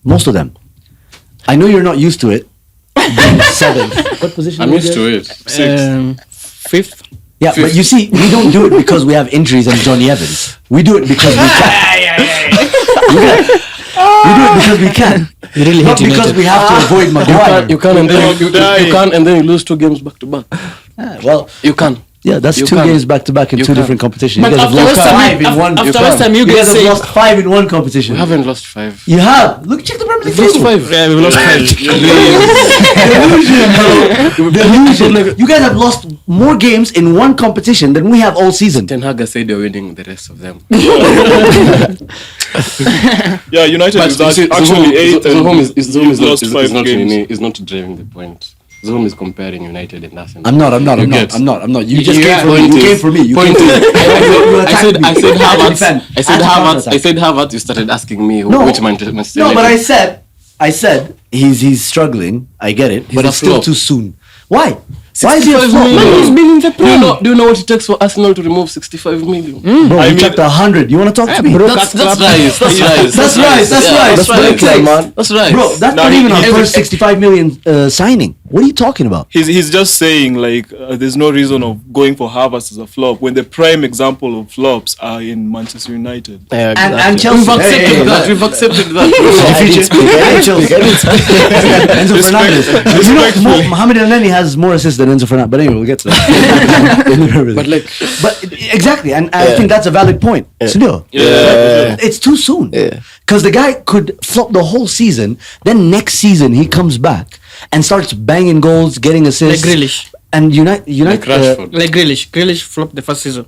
Most of them. I know you're not used to it. Being 7th. What position? I'm are you used guys? to it. Fifth. Yeah, but you see, we don't do it because we have injuries and Johnny Evans. We do it because we can. We do it because we can. You really Not hate because United. we have to avoid Maguire. You can and then Dying. you can and then you lose 2 games back to back. Well, You can. yeah, that's You 2 can. games back to back in You 2 can. different competitions. But You guys have after lost West Ham, 5 in one. after West Ham, you guys guys have say- lost 5 in one competition. We haven't lost 5. You have. Look, check the Premier League Lost table. 5. Yeah, we lost 5. Delusion, bro. Delusion. You guys have lost more games in one competition than we have all season. Ten Hag said they're winning the rest of them. Yeah, United But is you see, actually 8 and Zuhum you've lost 5 games. is not driving the point. Zuhum is comparing United and Arsenal. I'm not. You get- I'm not. You just Yeah, came for me. point You is- came for me. You point came for is- me. You I attacked said me. I said had to Havertz. defend. I said had to Havertz. counterattack. I said Havertz. You started asking me No. which Manchester No, but United. I said he's struggling. I get it, but a it's still flop. too soon. Why? Why is he a 65 flop? million. He's been in the Do you Prem. know? Do you know what it takes for Arsenal to remove 65 million? Bro, I you mean- checked 100. You want to talk to me? bro, That's Club. right. That's right. That's right. That's Yeah, right. That's That's right. right, man. That's right. Bro, that's Now not he- even our he- first 65 million signing. What are you talking about? He's just saying like there's no reason of going for Havertz as a flop when the prime example of flops are in Manchester United. Yeah, And exactly. Chelsea. We've accepted that. Enzo Fernandez. You know, Mohamed El-Neni has more assists than Enzo Fernandez. But anyway, we'll get to that. but exactly, and I think that's a valid point. Still, it's too soon. Because the guy could flop the whole season. Then next season he comes back and starts banging goals, getting assists. Like Grealish. And United, Like Rashford. Like Grealish. Grealish flopped the first season.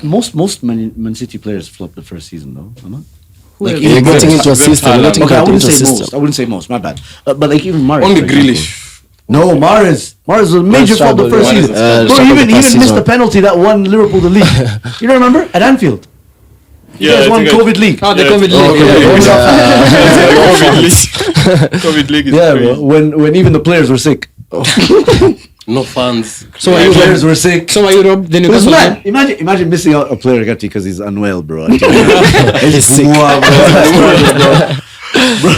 most Man City players flop the first season though. Am I? Like you're getting into a system. You're getting Okay, I wouldn't into a say system. most. I wouldn't say most. My bad. But like even Mahrez. Only for example. Grealish. No, Mahrez was a major flop the first season. Bro, he even missed the penalty that won Liverpool the league. You don't remember at Anfield? You guys won COVID league. Oh, the COVID league. COVID league is Yeah, crazy. bro. When even the players were sick. No fans. So The are you players were sick. So are you robbed the It was Newcastle game? mad. Imagine missing out a player Gatti because he's unwell, bro. He's sick. Wow, bro.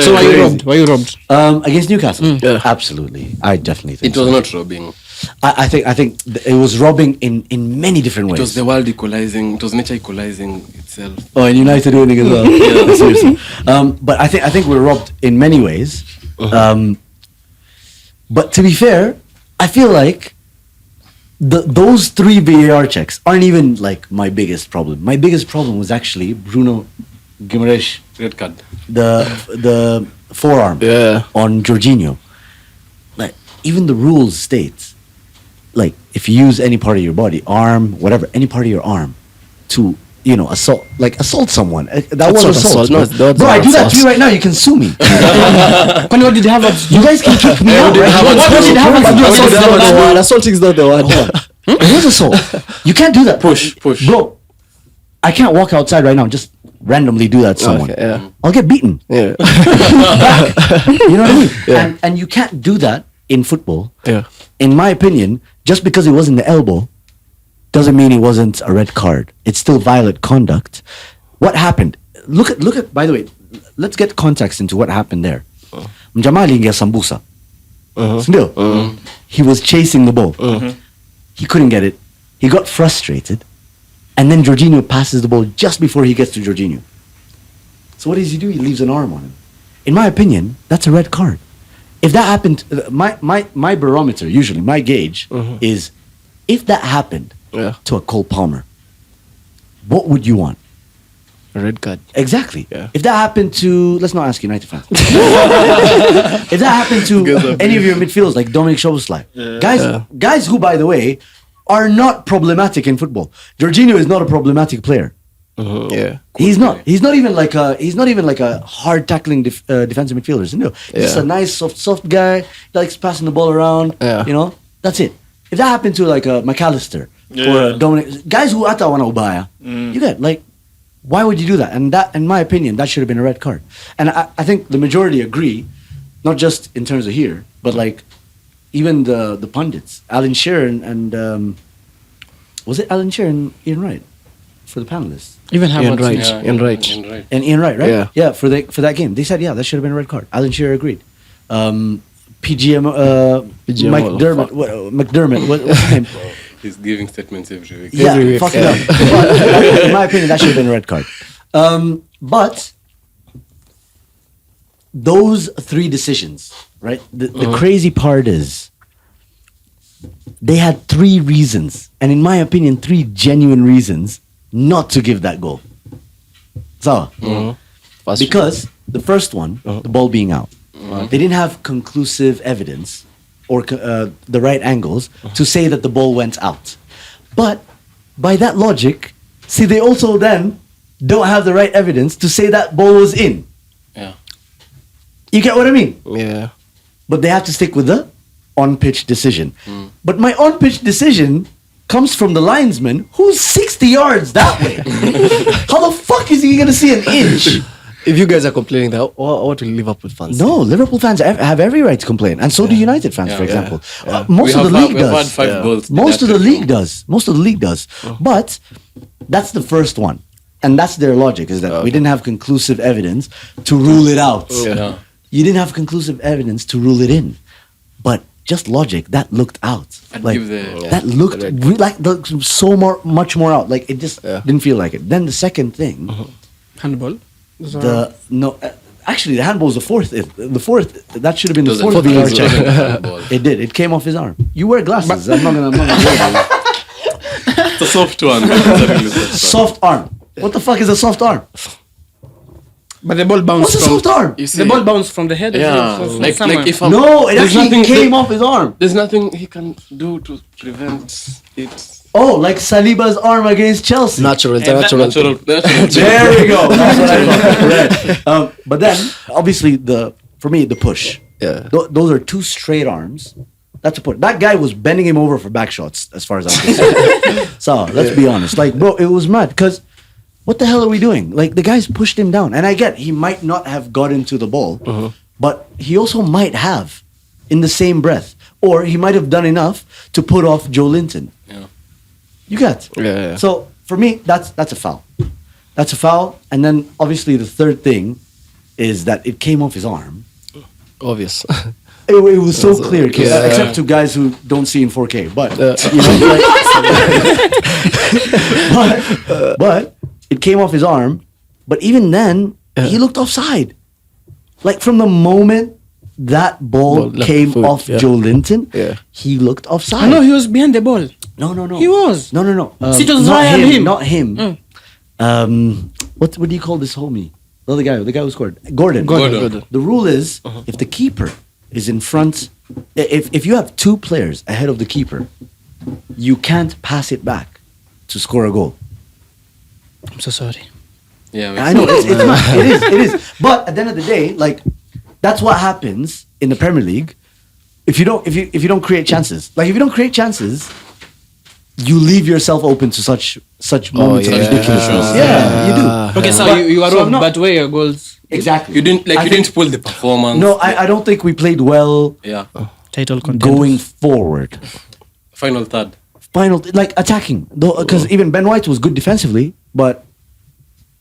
So are you robbed? Were you robbed? Against Newcastle? Absolutely. I definitely think It was not robbing. I think it was robbing in many different ways. It was the world equalizing. It was nature equalizing itself. Oh, and United winning as well. Seriously. But I think we're robbed in many ways. But to be fair, I feel like those 3 VAR checks aren't even like my biggest problem. My biggest problem was actually Bruno Guimaraes, Red card. the forearm on Jorginho. Like even the rules states, like if you use any part of your body, arm, whatever, any part of your arm, to assault someone. That was assault. No, bro, I do that to you right now. You can sue me. What did Harvard do? You guys can kick me out, right? What did Harvard do? Assaulting is not the one. It was assault. You can't do that. Push. Bro, I can't walk outside right now and just randomly do that to someone. Okay, yeah. I'll get beaten. Yeah. You know what I mean? Yeah. And you can't do that in football. Yeah. In my opinion, just because it wasn't the elbow doesn't mean it wasn't a red card. It's still violent conduct. What happened? Look at by the way, let's get context into what happened there. Mjamali ingia sambusa. Still. He was chasing the ball. He couldn't get it. He got frustrated. And then Jorginho passes the ball just before he gets to Jorginho. So what does he do? He leaves an arm on him. In my opinion, that's a red card. If that happened, my barometer, usually, my gauge is, if that happened to a Cole Palmer, what would you want? A red card. Exactly. Yeah. If that happened to, let's not ask United fans. If that happened to any of your midfielders, like Dominic Szoboszlai, guys who, by the way, are not problematic in football. Jorginho is not a problematic player. Yeah. He's not. He's not even like a hard tackling defensive midfielder. No, he's just a nice soft guy. He likes passing the ball around. Yeah. You know, that's it. If that happened to like a McAllister or a Dominic, guys who ata wana ubaya, you get like, why would you do that? And that, in my opinion, that should have been a red card. And I think the majority agree, not just in terms of here, but like even the pundits, Alan Shearer and was it Alan Shearer and Ian Wright for the panelists? Even Harvard. Ian Wright. And Ian Wright, right? Yeah. For that game, they said that should have been a red card. Alan Shearer agreed. PGM, McDermott, what's his name? He's giving statements every week. Yeah, Every week, fuck it up. But in my opinion, that should have been a red card. But those 3 decisions, right? The crazy part is they had 3 reasons, and in my opinion, 3 genuine reasons not to give that goal. So, because the first one, the ball being out, they didn't have conclusive evidence or the right angles to say that the ball went out. But by that logic, see, they also then don't have the right evidence to say that ball was in. Yeah. You get what I mean? Yeah. But they have to stick with the on-pitch decision. But my on-pitch decision comes from the linesman who's 60 yards that way. How the fuck is he going to see an inch? If you guys are complaining that, what will Liverpool fans say? No, Liverpool fans have every right to complain, and so do United fans, for example. Most of the league We've had does. 5 goals. Most of the league does. Most of the league does. But that's the first one, and that's their logic: is that we didn't have conclusive evidence to rule it out. Yeah. You didn't have conclusive evidence to rule it in. But just logic, that looked out. I'd Like give the- that looked much more out. Like it just didn't feel like it. Then the second thing, Handball. actually the handball was the fourth. The fourth that should have been the Doesn't fourth count. VR It check. wasn't a handball. It did. It came off his arm. You wear glasses. I'm not gonna It's a soft one. It's a really soft one. soft arm. What the fuck is a soft arm? But the ball bounced What's a from soft arm? You see, the ball bounced from the head. yeah, from like somewhere. if I'm, No, it there's actually nothing- came there- off his arm. There's nothing he can do to prevent it. Oh, like Saliba's arm against Chelsea. Natural, it's a Yeah, natural. Natural. There we go. That's what I thought. Right. But then, obviously, for me, the push. Yeah. Those are two straight arms. That's a push. That guy was bending him over for back shots, as far as I'm concerned. So let's be honest. Like, bro, it was mad because what the hell are we doing? Like, the guys pushed him down, and I get he might not have gotten to the ball, but he also might have, in the same breath, or he might have done enough to put off Joe Linton. Yeah. You got. Yeah. So for me, that's a foul. That's a foul. And then obviously the third thing is that it came off his arm. Obvious. It was so clear, yeah. except to guys who don't see in 4K. But you know, but it came off his arm. But even then, he looked offside. Like from the moment that ball Ball left came foot, off yeah. Joe Linton, Yeah. he looked offside. I know he was behind the ball. No. He was. No. It was not Ryan him. Not him. What do you call this homie? The guy who scored. Gordon. Gordon. The rule is if the keeper is in front, if you have two players ahead of the keeper, you can't pass it back to score a goal. I'm so sorry. Yeah, I know it's not. It is. But at the end of the day, like that's what happens in the Premier League. If you don't create chances, like if you don't create chances, you leave yourself open to such moments of yeah. ridiculousness. Yeah, you do. Okay, so But- you are so wrong, I'm not- but where your goals? Exactly. You didn't I you think- didn't pull the performance. No, I don't think we played well Yeah. Title contenders. going forward. Final third. Final, like attacking, though, because even Ben White was good defensively, but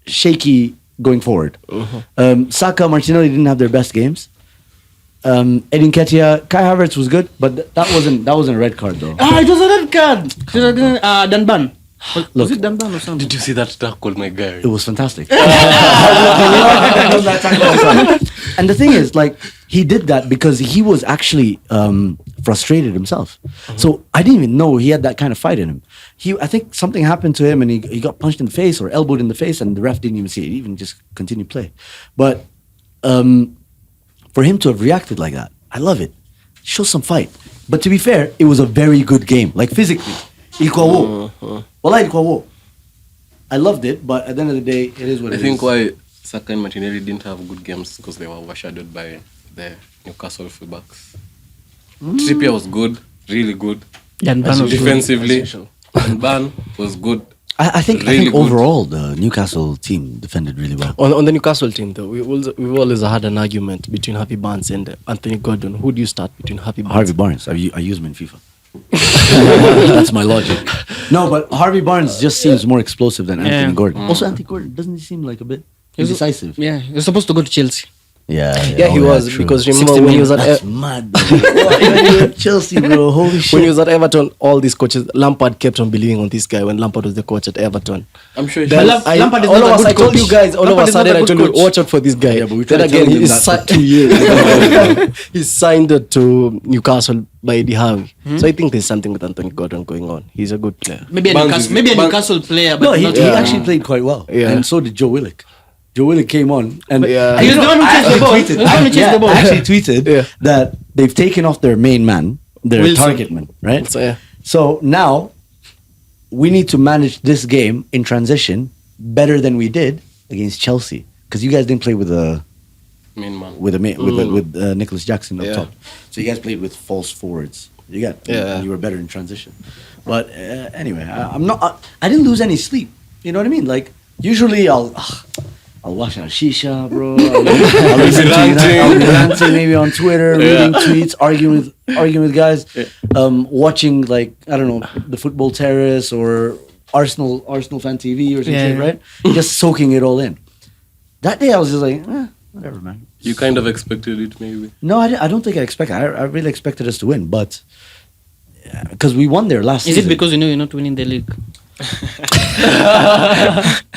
shaky going forward. Saka, Martinelli didn't have their best games. Eddie Nketiah, Kai Havertz was good, but that wasn't a red card though. It was a red card. Danban. Was it Danban or something? Did you see that tackle, my guy? It was fantastic. And the thing is, like, he did that because he was actually frustrated himself. So I didn't even know he had that kind of fight in him. I think something happened to him and he got punched in the face or elbowed in the face and the ref didn't even see it. He even just continued play. But for him to have reacted like that, I love it. Shows some fight. But to be fair, it was a very good game. Like physically. Wallahi, I loved it, but at the end of the day, it is what I it think is. why Saka and Martinelli didn't have good games because they were overshadowed by the Newcastle fullbacks. Trippier was good, really good. Danban was good. Defensively, and Ban was good. I think Really good. overall the Newcastle team defended really well. On the Newcastle team, though, we've always had an argument between Harvey Barnes and Anthony Gordon. Who do you start between Harvey Barnes? Harvey Barnes, I use him in FIFA. That's my logic. No, but Harvey Barnes just seems more explosive than Anthony Gordon. Also, Anthony Gordon doesn't he seem like a bit indecisive? Yeah, you're supposed to go to Chelsea. Yeah, he was, true. because remember 60 when he million, was at that's mad. Bro. Chelsea, bro, holy shit. when he was at Everton, all these coaches, Lampard kept on believing on this guy when Lampard was the coach at Everton. I'm sure. Then Lampard is all not of a us, good I told coach. you guys, all Lampard of a is not sudden, a I good told you, coach. watch out for this guy. Yeah, but we then tried again, telling he him that for 2 years. he signed it to Newcastle by Eddie Howe. So I think there's something with Anthony Gordon going on. He's a good player. Maybe a Barnes Newcastle player, but No, he not. he actually played quite well. Yeah. And so did Joe Willock. Joe Willock came on and Yeah. He was the one who chased the ball. tweeted, He was the one who chased the ball. I actually tweeted Yeah. that they've taken off their main man, their Wilson. target man, right? So, yeah. So now we need to manage this game in transition better than we did against Chelsea because you guys didn't play with a Main man. with Nicholas Jackson up Yeah. top. So you guys played with false forwards. You were better in transition. But anyway, I didn't lose any sleep. You know what I mean? Like usually I'll wash out shisha, bro. I'll listen to I'll be ranting maybe on Twitter, reading tweets, arguing with guys, watching like I don't know the Football Terrace or Arsenal Fan TV or some shit, right? Just soaking it all in. That day I was just like, Whatever, man. You kind of expected it, maybe. No, I don't think I expected. I really expected us to win, but because we won there last Is season. it because you know you're not winning the league?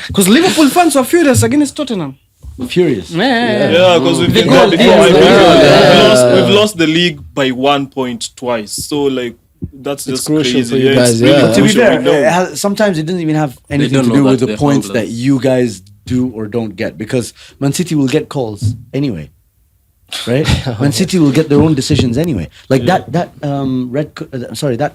Because Liverpool fans were furious against Tottenham. Furious? Yeah, because we've The been there goal before. ends We've lost the league by 1 point twice. So like that's It's just crucial crazy. for you it's guys, really yeah. To be crucial. fair, We know. sometimes it doesn't even have anything don't to know do that with the they're points humblers. that you guys do or don't get, because Man City will get calls anyway, right? Man City will get their own decisions anyway. Like that that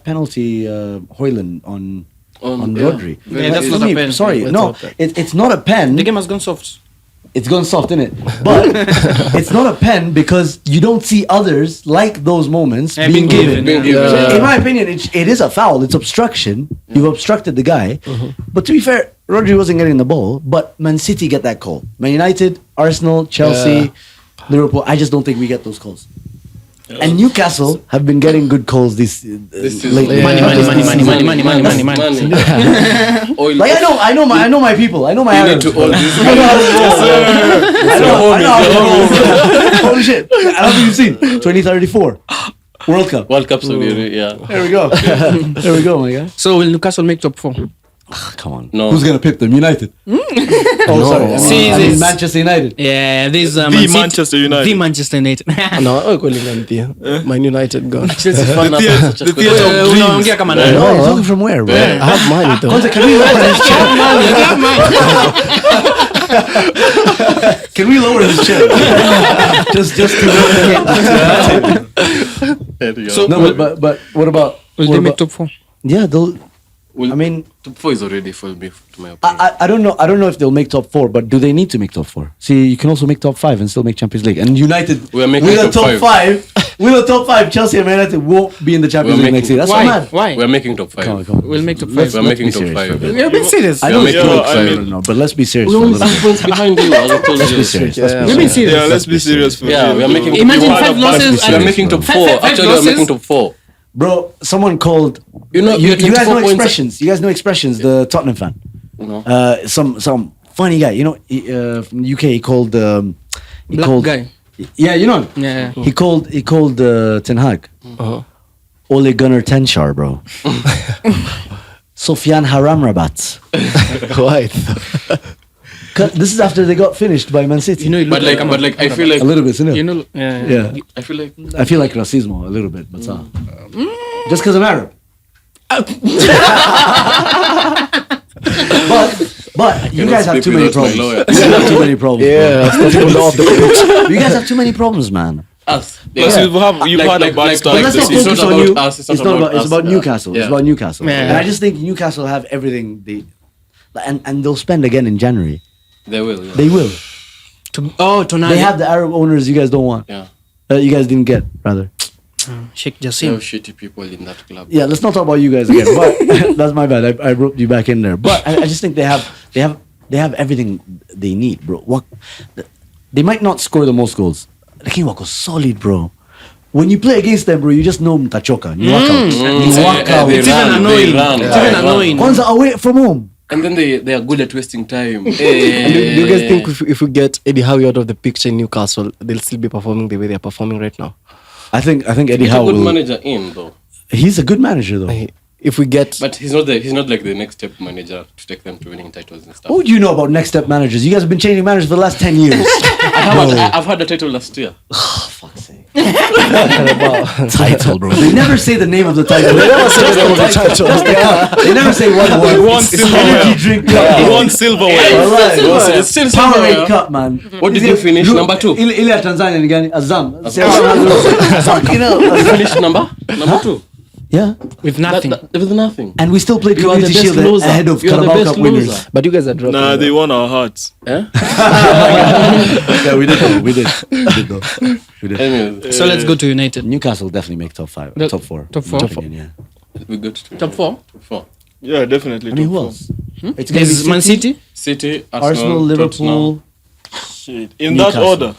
penalty Højlund on Rodri. Yeah, that's not a pen. Sorry, Let's no, hope that- it's not a pen. The game has gone soft. It's gone soft, innit? But it's not a pen because you don't see others like those moments Yeah, being given. Being given. So in my opinion, it is a foul. It's obstruction. You've obstructed the guy. But to be fair, Rodri wasn't getting the ball. But Man City get that call. Man United, Arsenal, Chelsea, Liverpool. I just don't think we get those calls. And Newcastle have been getting good calls this season. lately. Money. Oil. Like I know my people. I know my You need Arabs. to own this. I know how to roll. I know how to roll. Holy shit! I don't think you've seen 2034 World Cup. World Cup, so yeah. There we go. There we go, my guy. So will Newcastle make top 4? Come on. No. Who's gonna pick them? United. Oh, sorry. I mean Manchester United. Yeah, this The Manchester United. The Manchester United. No, I'm calling them Man United gone. Chelsea fan The up theatre- such a the quick- theatre of dreams. Unaongea kama nani? No, you're talking from where, bro? I have money though. Kwanza, can we lower this chair? Can we lower this chair? just to There you go. So- no, but what about? Will what they make about- top 4? Yeah, they'll. I mean, top 4 is already full beef, to my opinion. I don't know. I don't know if they'll make top 4, but do they need to make top 4? See, you can also make top 5 and still make Champions League. And United, We are making with a top top 5, with a top 5, Chelsea and Man United won't be in the Champions We're League next making- year. That's so Why? mad. Why? We're making top 5. Come on, come on. We'll make top 5. Let's We're be making top serious 5. for a bit. We're being serious. I know We're it's making not top exciting, five. no, but let's be serious We're for a only little 6 bit. points behind you, as I told Let's be you. serious. Let's be We're being serious. serious. Yeah, let's be serious for Yeah, we are making. Imagine we are 5 losses Let's be We are and making top Five- 4. five Actually, we are losses? making top 4. Bro, someone called. You know, you you're guys 24 know points- expressions. You guys know expressions. The Tottenham fan. No. Some funny guy. You know, from the UK. He called. He Black called. guy. Yeah, you know him. Yeah. He called Ten Hag. Ole Gunnar Tenshar, bro. Sofyan Haramrabat. Why? This is after they got finished by Man City. You know, you look But like, I feel like a little bit, isn't it? You know, yeah. Yeah. I feel like I feel like racismo a little bit, but just because I'm Arab. but you guys have too many problems. You guys have too many problems. You guys have too many problems, man. us. Plus, you've had a bad start. But let's not It's focus not on you. about us, it's It's not not about about. It's us, about yeah. Newcastle. It's Yeah. about Newcastle. Yeah. And I just think Newcastle have everything they, and they'll spend again in January. They will. Yeah. They will. Tonali. They have the Arab owners you guys don't want. Yeah. You guys didn't get rather. Sheikh There are Jassim. shitty people in that club. Yeah, let's not talk about you guys again. But that's my bad. I roped you back in there. But I just think they have everything they need, bro. They might not score the most goals. The King was solid, bro. When you play against them, bro, you just know mtachoka. You walk out. You walk out. It's even annoying. It's even annoying. Kwanza away from home. And then they are good at wasting time. Do you guys think if we get Eddie Howe out of the picture in Newcastle, they'll still be performing the way they're performing right now? I think Eddie He's a Howe good will. manager in though. He's a good manager though. If we get But he's not like the next step manager to take them to winning titles and stuff. What do you know about next step managers? You guys have been changing managers for the last 10 years. I've had the title last year. Fuck's sake. Title, bro. They never say the name of the title. They never say the name of the title. They never say what it was. won It's silverware. energy drink cup. He won silverware. Alright. It's still Powerade silverware. cup, man. What did you finish? Number 2. Ile Tanzania ni gani? Azam. You know. You finished number 2. Yeah. With nothing. There was nothing. And we still played You are the Community best Shield loser. ahead of You are the Carabao best Cup winners. loser. but you guys are dropping. Nah, they won our hearts. Eh? Yeah, we did though. We did though. We did. Anyways, So let's go to United. Newcastle definitely make top 5. The- Top 4. top four? in my Top opinion, yeah. we got to Top 4. Top 4. Yeah, definitely. I mean, who top else? It's gonna There's be Man City. City, Arsenal, Liverpool. four. Shit. In that Newcastle. order.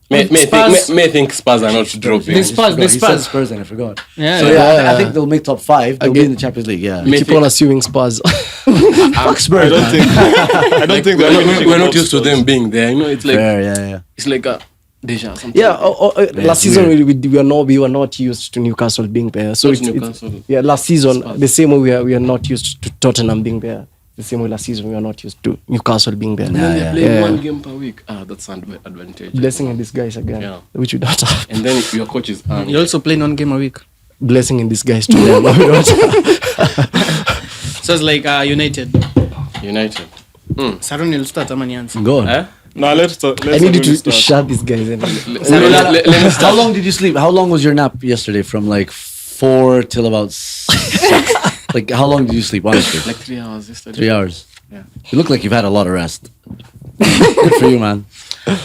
May think Spurs are not dropping. This Spurs, He this said Spurs. Spurs and I forgot. Yeah, So yeah. I think they'll make top 5. They'll be in the Champions League. Yeah. We keep on assuming Spurs. Fuck Spurs. I don't think. I don't think we're not used to them being there. You know, it's like Fair, yeah. it's like a deja something. Yeah, last season we were not used to Newcastle being there. So What's it's Newcastle? yeah, last season the same way we are not used to Tottenham being there. The same way last season we are not used to Newcastle being there. And then they're playing Yeah. 1 game per week. That's an advantage. Blessing in disguise again, Yeah. which we don't have. And then your coach is You also play 1 game a week. Blessing in disguise to them. We don't. So it's like United. United. Saron will start Amanians. Go on. Eh? No, let's I need you to start. shut these guys in. Let me start. How long did you sleep? How long was your nap yesterday? From like 4 till about 6. Like, how long did you sleep, honestly? Like 3 hours yesterday. 3 hours. Yeah. You look like you've had a lot of rest. Good for you, man.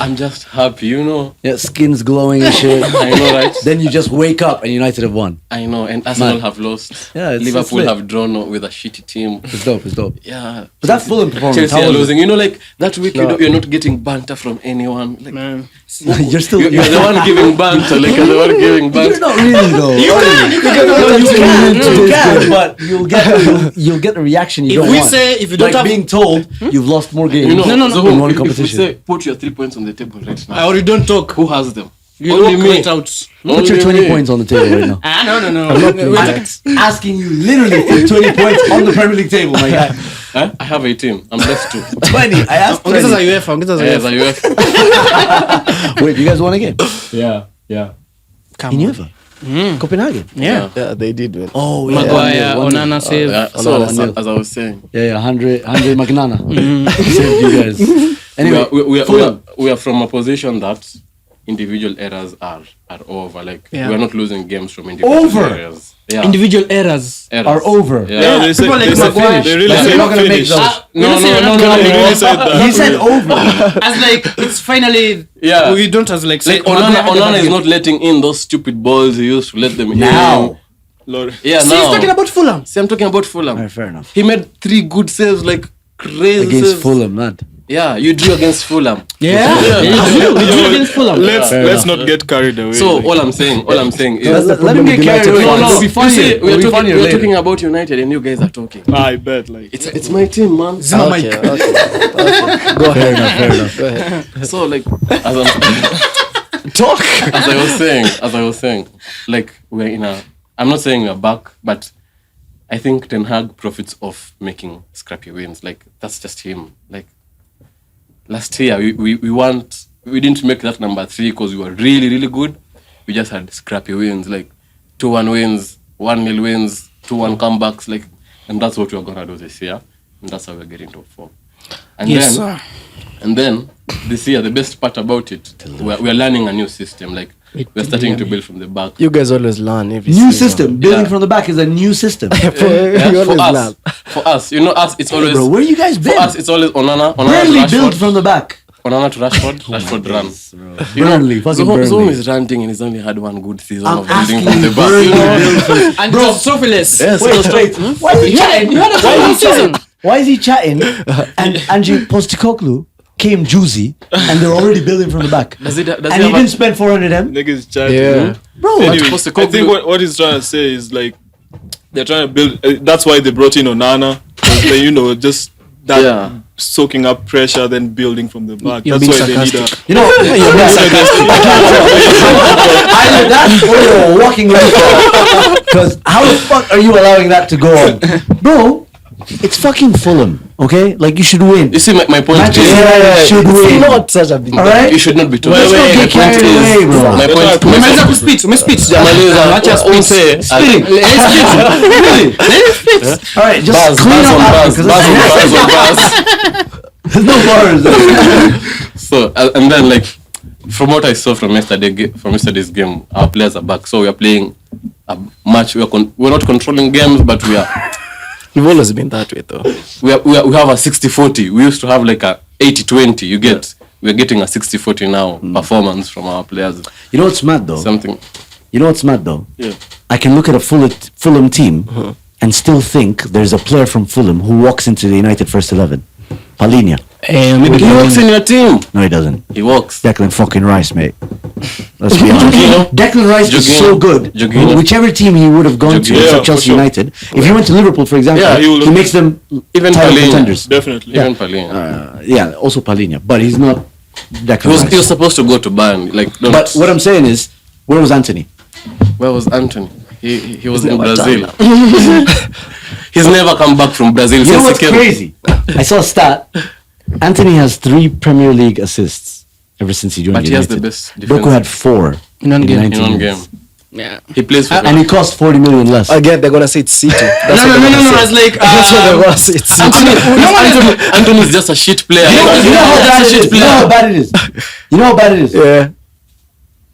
I'm just happy, you know. Yeah, skin's glowing and shit. I know, right? Then you just wake up and United have won. I know. And Arsenal Man. have lost. Yeah, it's Liverpool lit. have drawn with a shitty team. It's dope. It's dope. Yeah. But that Fulham performance, Chelsea how are was it? losing. You know, like that week you're not getting banter from anyone. Like, Man. You're still. you're the one giving banter. Like you're the one giving You're banter. not really though. You can, but you'll get the reaction you If don't we want. say if you don't like have, being told you've lost more games You know, No, Zuhum, in one if we competition. say put your 3 points on the table right now, or you don't talk, who has them? you Only walk me. right out. Put your Only 20 me. points on the table right now. No. I'm asking you literally for 20 points on the Premier League table, my guy. Huh? I have 18. I'm blessed too. 20. I asked 20. Ongeza za UEFA, ongeza za Yes, UEFA. are you Wait, you guys won again? Yeah. In UEFA? Copenhagen? Yeah. Yeah, they did win. Oh, yeah. Maguire, 1-0. Onana save. So, Onana. as I was saying, Yeah, 100 Magnana. Saved you guys. Anyway, we are from a position that individual errors are over. Like Yeah. we are not losing games from individual Over? errors. Yeah. Individual errors. Errors. are over. Yeah. Yeah, they said, people like they said Maguire. they really Like, said you're not gonna make finish. those. No. They really said that. He said over. As like it's finally Yeah. we don't as like say Like Onana is not letting in those stupid balls he used to let them Now. in. Lord. Yeah, See, now. he's talking about Fulham. See, I'm talking about Fulham. Alright, fair enough. He made 3 good saves, like crazy Against saves. Fulham, not. Yeah, you drew against Fulham. Yeah. We drew against Fulham. Let's not get carried away. So like. all I'm saying is Let him get carried away. no, It'll be you funnier. see, It'll be funnier we're later. talking about United and you guys are talking. I bet, like It's my team, man. Zima Okay, Mike. okay. Go ahead. Fair enough. Go ahead. So like as I was saying, like we're in a. I'm not saying we're back, but I think Ten Hag profits off making scrappy wins. Like that's just him. Like last year, we didn't make that number 3 because we were really really good. We just had scrappy wins, like 2-1 wins, 1-0 wins, 2-1 comebacks, like, and that's what we're gonna do this year, and that's how we're getting top 4. And Yes, then, sir. and then this year, the best part about it, we're learning a new system. Like we're starting to build from the back. You guys always learn every New season. system. Building Yeah. from the back is a new system. Yeah, You always learn. for us, you know, us, it's always Bro, where you guys for been? us, it's always Onana to Burnley built Rashford, from the back. Onana to Rashford, Rashford run. Burnley, fucking Zuhum Burnley. is ranting and he's only had 1 good season I'm of building asking from the you, back. Burnley You know? built from... And it was trophyless. Yes, Wait. Why is he chatting? You had a Why good is he season. chatting? Why is he chatting? And Angie Postecoglou came juicy, and they're already building from the back. Does And he he have didn't spend 400M. niggas chatting. Yeah. Bro, Anyway, Postecoglou- I think what he's trying to say is like they're trying to build. That's why they brought in Onana. 'Cause they, you know, just that Yeah. soaking up pressure, then building from the back. You're That's why being they need a. you know, either that or you're walking right. Because how the fuck are you allowing that to go on? Bro, it's fucking Fulham, okay? Like, you should win. You see, my point Manchester is, United should It's win. not such a big Alright? you should not be talking. Let's not get carried away, bro. My point Umemaliza kuspeech, umespeech. Acha speech. Spitting. Really? Alright, just Buzz clean up on after, buzz, 'cause buzz on buzz. there's no bars there. So and then like from what I saw from yesterday's game, our players are back. So we are playing a match. We're not controlling games, but You've always been that way, though. we have a 60-40. We used to have like a 80-20. You get we're getting a 60-40 now performance from our players. You know what's mad though? Something. You know what's mad though? Yeah. I can look at a Fulham team and still think there's a player from Fulham who walks into the United first 11. Palhinha. Maybe He works in your team. No, he doesn't. He works. Declan fucking Rice, mate. Let's be honest. Jorginho. Declan Rice is Jorginho. so good. Jorginho. Whichever team he would have gone to, Jorginho. except Yeah, Chelsea for sure. United. If he went to Liverpool, for example, Yeah, he will he have- makes them Even title Palhinha. contenders. Definitely. Even Palhinha. Yeah, also Palhinha, but he's not Declan He was Rice. supposed to go to Bayern. Like, don't. But what I'm saying is, where was Anthony? Where was Anthony? He was in never Brazil. He's never come back from Brazil You know since he what's came. crazy? I saw a stat. Anthony has 3 Premier League assists ever since he joined But he has United. the best Doku defense. had 4 In one game. 19 In one minutes. game. Yeah. He plays for And he cost 40 million less. Again, they're gonna say it's City. That's what they're gonna say. It's like That's what they're gonna say. It's City. Anthony is just a shit player. You know how bad it is. You know how bad it is. You know how bad it is. Yeah.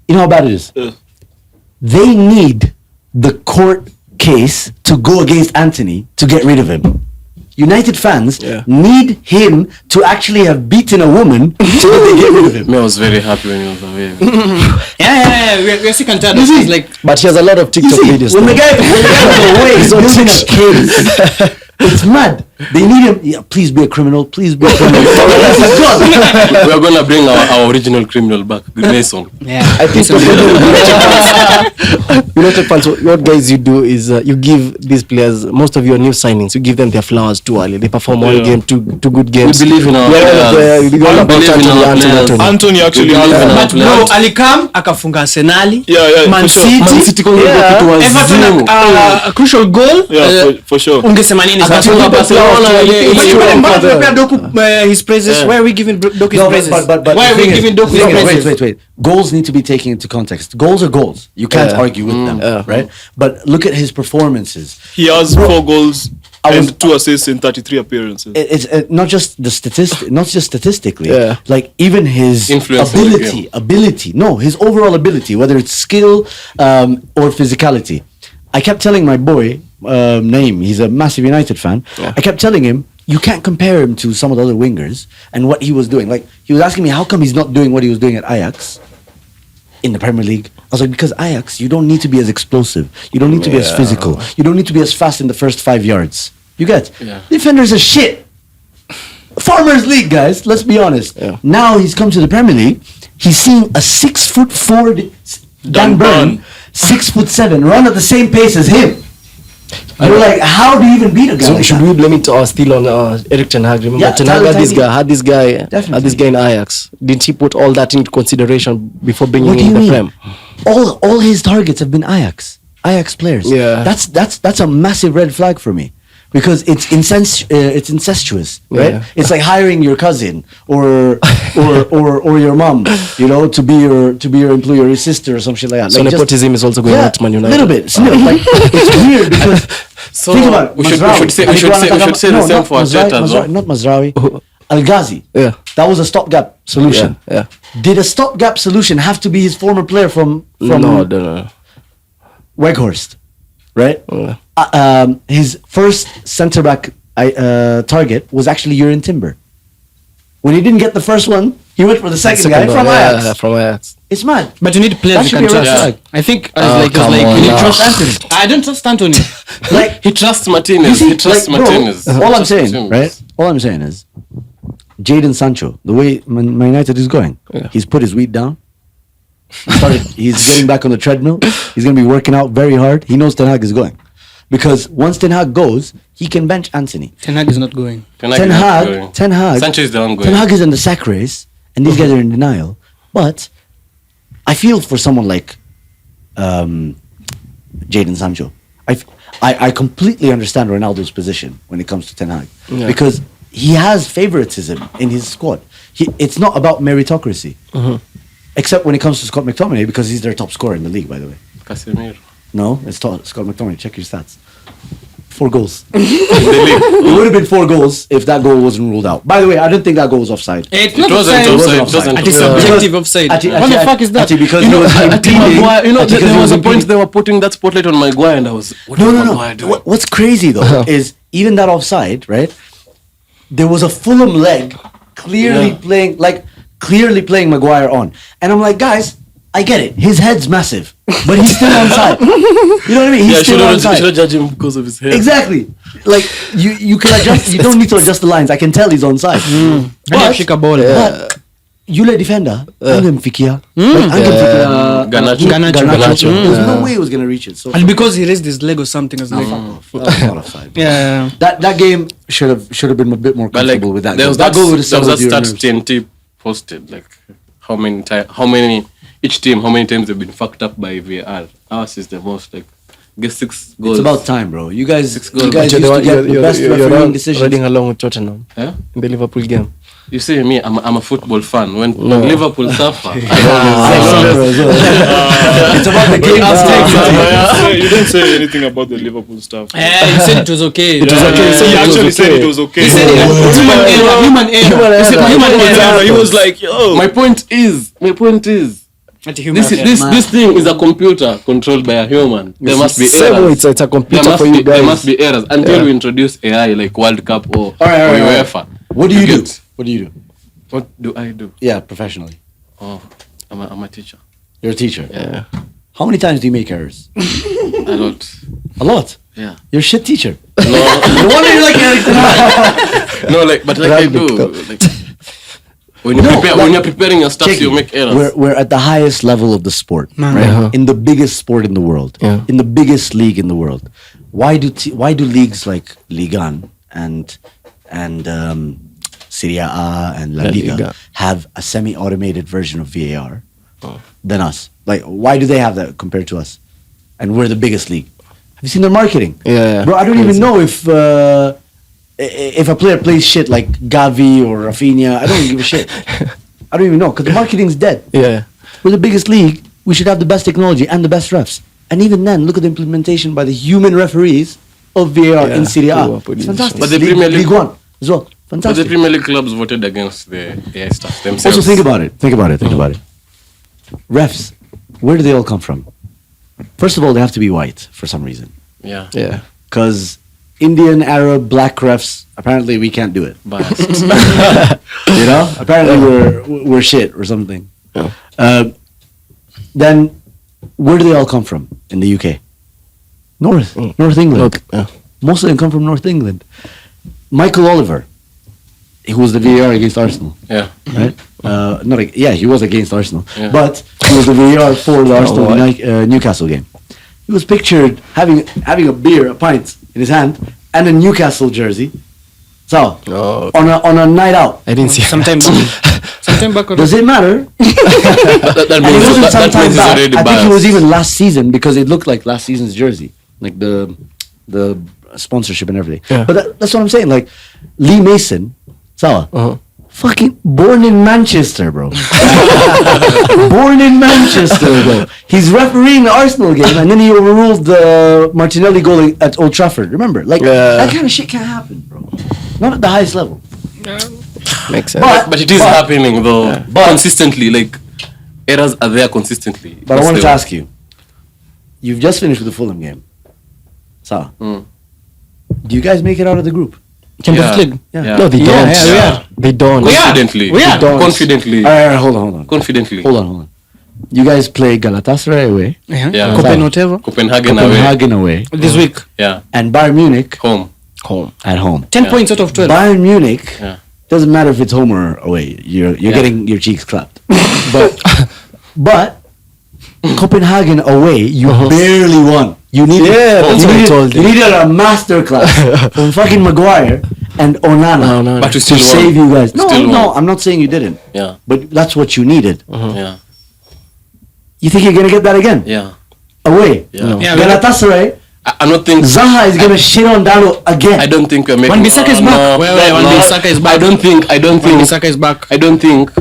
You know how bad it is. They need the court case to go against Anthony to get rid of him. United fans Yeah. need him to actually have beaten a woman so that they get rid of him. Me, I was very happy when he was away. yeah. We're sick and tired of this. Like, But he has a lot of You TikTok see, videos. when the though. guy was away, he's building a case. It's mad. They need him. Yeah, please be a criminal. Please be a criminal. We are gonna bring our original criminal back, Grayson. yeah. I think United fans, what guys you do is you give these players, most of your new signings, you give them their flowers too early. They perform one Yeah. game, two good games. We believe in our players. We all We about believe in Anthony, our Anthony, players. Anthony. Anthony actually Yeah. has But bro, alikam akafunga Arsenali, Yeah, Man for sure. City, Man City called Yeah. it was Everton Zuhum. a crucial goal. Yeah, for sure. Ungesema nini sasa? Akafunga Barcelona, But you yeah, mbona yeah. tunapea Doku his praises? Yeah. Why are we giving Doku his No, praises? but Why the are we thing is- giving Doku his no, praises? wait. Goals need to be taken into context. Goals are goals. You can't Yeah. argue with them, right? But look at his performances. He has Bro, 4 goals I was- and 2 assists in 33 appearances. It's not just the statistic, not just statistically. Yeah. Like even his Influence on the ability. No, his overall ability, whether it's skill or physicality. I kept telling my boy, Naeem, he's a massive United fan. Yeah. I kept telling him, you can't compare him to some of the other wingers and what he was doing. Like he was asking me, how come he's not doing what he was doing at Ajax in the Premier League? I was like, because Ajax, you don't need to be as explosive. You don't need to be as physical. You don't need to be as fast in the first 5 yards. You get? Yeah. Defenders are shit. Farmers League, guys. Let's be honest. Yeah. Now he's come to the Premier League. He's seen a 6'4" Dan Burn, 6'7" run at the same pace as him. You're like, how do you even beat a guy? So like should that? we blame it still on Eric Ten Hag? Remember, Yeah, Ten Hag had this Tiny. guy, had this Definitely. guy in Ajax. Didn't he put all that into consideration before bringing What do in you the mean? Prem? All his targets have been Ajax players. Yeah. That's a massive red flag for me. Because it's incestuous, right? Yeah. It's like hiring your cousin or your mom, you know, to be your employee or your sister or some shit like that. So Like just- nepotism is also going on at Man a United. little bit. Still, like it's weird because So think about it. we should Mazraoui. say the same not for Arteta as well. Not Mazraoui. Al Ghazi. Yeah. That was a stopgap solution. Yeah. Did a stopgap solution have to be his former player from No. Weghorst, right? Yeah. His first centre back target was actually Jurgen Timber. When he didn't get the first one, he went for the second guy one, from Ajax. Yeah, from Ajax. It's mad. But you need That players you should can be a red trust. flag. I think come you on need now. trust Anthony. I don't trust Anthony. Like He trusts you Martinez. see, He trusts like, bro, Martinez. all I'm Trusts saying, Martinez. right? All I'm saying is, Jadon Sancho, the way Man United is going, he's put his wheat down. He's getting back on the treadmill. He's going to be working out very hard. He knows Ten Hag is going. Because once Ten Hag goes, he can bench Anthony. Ten Hag is not going. Ten Ten Hag is going. Hag. Sancho is the one going. Ten Hag is in the sack race, and these guys are in denial. But I feel for someone like Jadon Sancho. I completely understand Ronaldo's position when it comes to Ten Hag because he has favoritism in his squad. It's not about meritocracy, except when it comes to Scott McTominay because he's their top scorer in the league. By the way, Casemiro. no, it's Scott McTominay. Check your stats. 4 goals. It would have been 4 goals if that goal wasn't ruled out. By the way, I don't think that goal was offside. It's not wasn't offside. offside. It wasn't It is offside. subjective offside. Ati- What the Ati- fuck is that? Ati because You know, he was impeding. Maguire, you know, Ati because there he was a impeding. point they were putting that spotlight on Maguire, and I was, what is Maguire No. doing? What's crazy though is even that offside, right? There was a Fulham leg clearly playing Maguire on, and I'm like, guys, I get it. His head's massive, but he's still onside. You know what I mean? He's still onside. Should judge him because of his hair. Exactly. Like you can adjust. You don't need to adjust the lines. I can tell he's onside. But yule defender angemfikia. Garnacho. There's no way he was gonna reach it. So And because he raised his leg or something, as like, that's not offside. yeah. That game should have been a bit more But like comfortable with that. there was goal. that goal would have there was that settled your stat nerves. TNT posted like how many each team how many times they've been fucked up by VAR. Ours is the most like get 6 goals. It's about time, bro. You guys used goals. to get the best refereeing decisions. Riding along with Tottenham Yeah? in the Liverpool game. You see me, I'm a football fan. When Liverpool suffer, It's about the game. You didn't say anything about the Liverpool stuff. Yeah, he said it was okay. He actually said it was okay. He said human error. He said human error. He was like, yo. my point is this thing is a computer controlled by a human. There must be errors. It's a computer for you guys. There must be errors until we introduce AI like World Cup or UEFA. What do you do? What do you do? What do I do? Yeah, professionally. Oh, I'm a teacher. You're a teacher. Yeah. How many times do you make errors? A lot. A lot. Yeah. You're a shit teacher. No, No wonder you like Eric Ten Hag. no, like but like I do. Like, when you're preparing your stuff, Check you it. make errors. We're at the highest level of the sport, Man. right? Uh-huh. In the biggest sport in the world, Yeah. in the biggest league in the world. Why do leagues like Ligue 1 and Serie A and La La Liga Liga. have a semi-automated version of VAR than us? Like, why do they have that compared to us? And we're the biggest league. Have you seen their marketing? Yeah. Bro, I don't even know if a player plays shit like Gavi or Rafinha. I don't even give a shit. I don't even know because the marketing's dead. Yeah. We're the biggest league. We should have the best technology and the best refs. And even then, look at the implementation by the human referees of VAR Yeah, in Serie A. poor It's position. fantastic. But the Premier League- League 1 as well. But the Fantastic. Premier League clubs voted against the AI stuff themselves. Also, think about it. Think about it. Refs, where do they all come from? First of all, they have to be white for some reason. Yeah. Yeah. Because Indian, Arab, black refs, apparently we can't do it. Biased. You know? Apparently we're shit or something. Yeah. Then, where do they all come from in the UK? North England. Yeah. Most of them come from North England. Michael Oliver, who was the VAR against Arsenal, Yeah. right? He was against Arsenal, Yeah. but he was the VAR for the Arsenal Newcastle game. He was pictured having a beer, a pint in his hand, and a Newcastle jersey. So Oh. on a night out. I didn't see. Sometime back. Does it matter? That And it means wasn't that sometime means he's back. already I think it was biased. even last season because it looked like last season's jersey, like the sponsorship and everything. Yeah. But that's what I'm saying. Like Lee Mason, Sawa, Uh-huh. fucking born in Manchester, bro. Born in Manchester, bro. He's refereeing the Arsenal game, and then he overruled the Martinelli goal at Old Trafford. Remember, like that kind of shit can't happen, bro. Not at the highest level. Makes sense. But it is happening though. Consistently. Like errors are there consistently. But I wanted to ask you. You've just finished with the Fulham game. Sawa. Do you guys make it out of the group? Champions League. Yeah. No, they don't. yeah, we are. They don't. Confidently. We are. Confidently. All right, hold on. Confidently. Hold on. You guys play Galatasaray away, Yeah. Copenhagen Copenhagen away. Copenhagen away, this week. Yeah. and Bayern Munich Home. at home. 10 points out of 12. Bayern Munich Yeah. doesn't matter if it's home or away. You're getting your cheeks clapped. but Copenhagen away, you barely won. You needed, that's what I told you you. needed a masterclass from fucking Maguire and Onana No. But we to still won. save you guys. No, Still no, won. I'm not saying you didn't. Yeah. But that's what you needed. Yeah. You think you're gonna get that again? Yeah. Away. Yeah. No. Yeah, Galatasaray, I don't think Zaha is gonna shit on Dalo again. I don't think we're making. Wan-Bissaka is back. Wait, Wan-Bissaka is back. I don't think. Wan-Bissaka is back. I don't think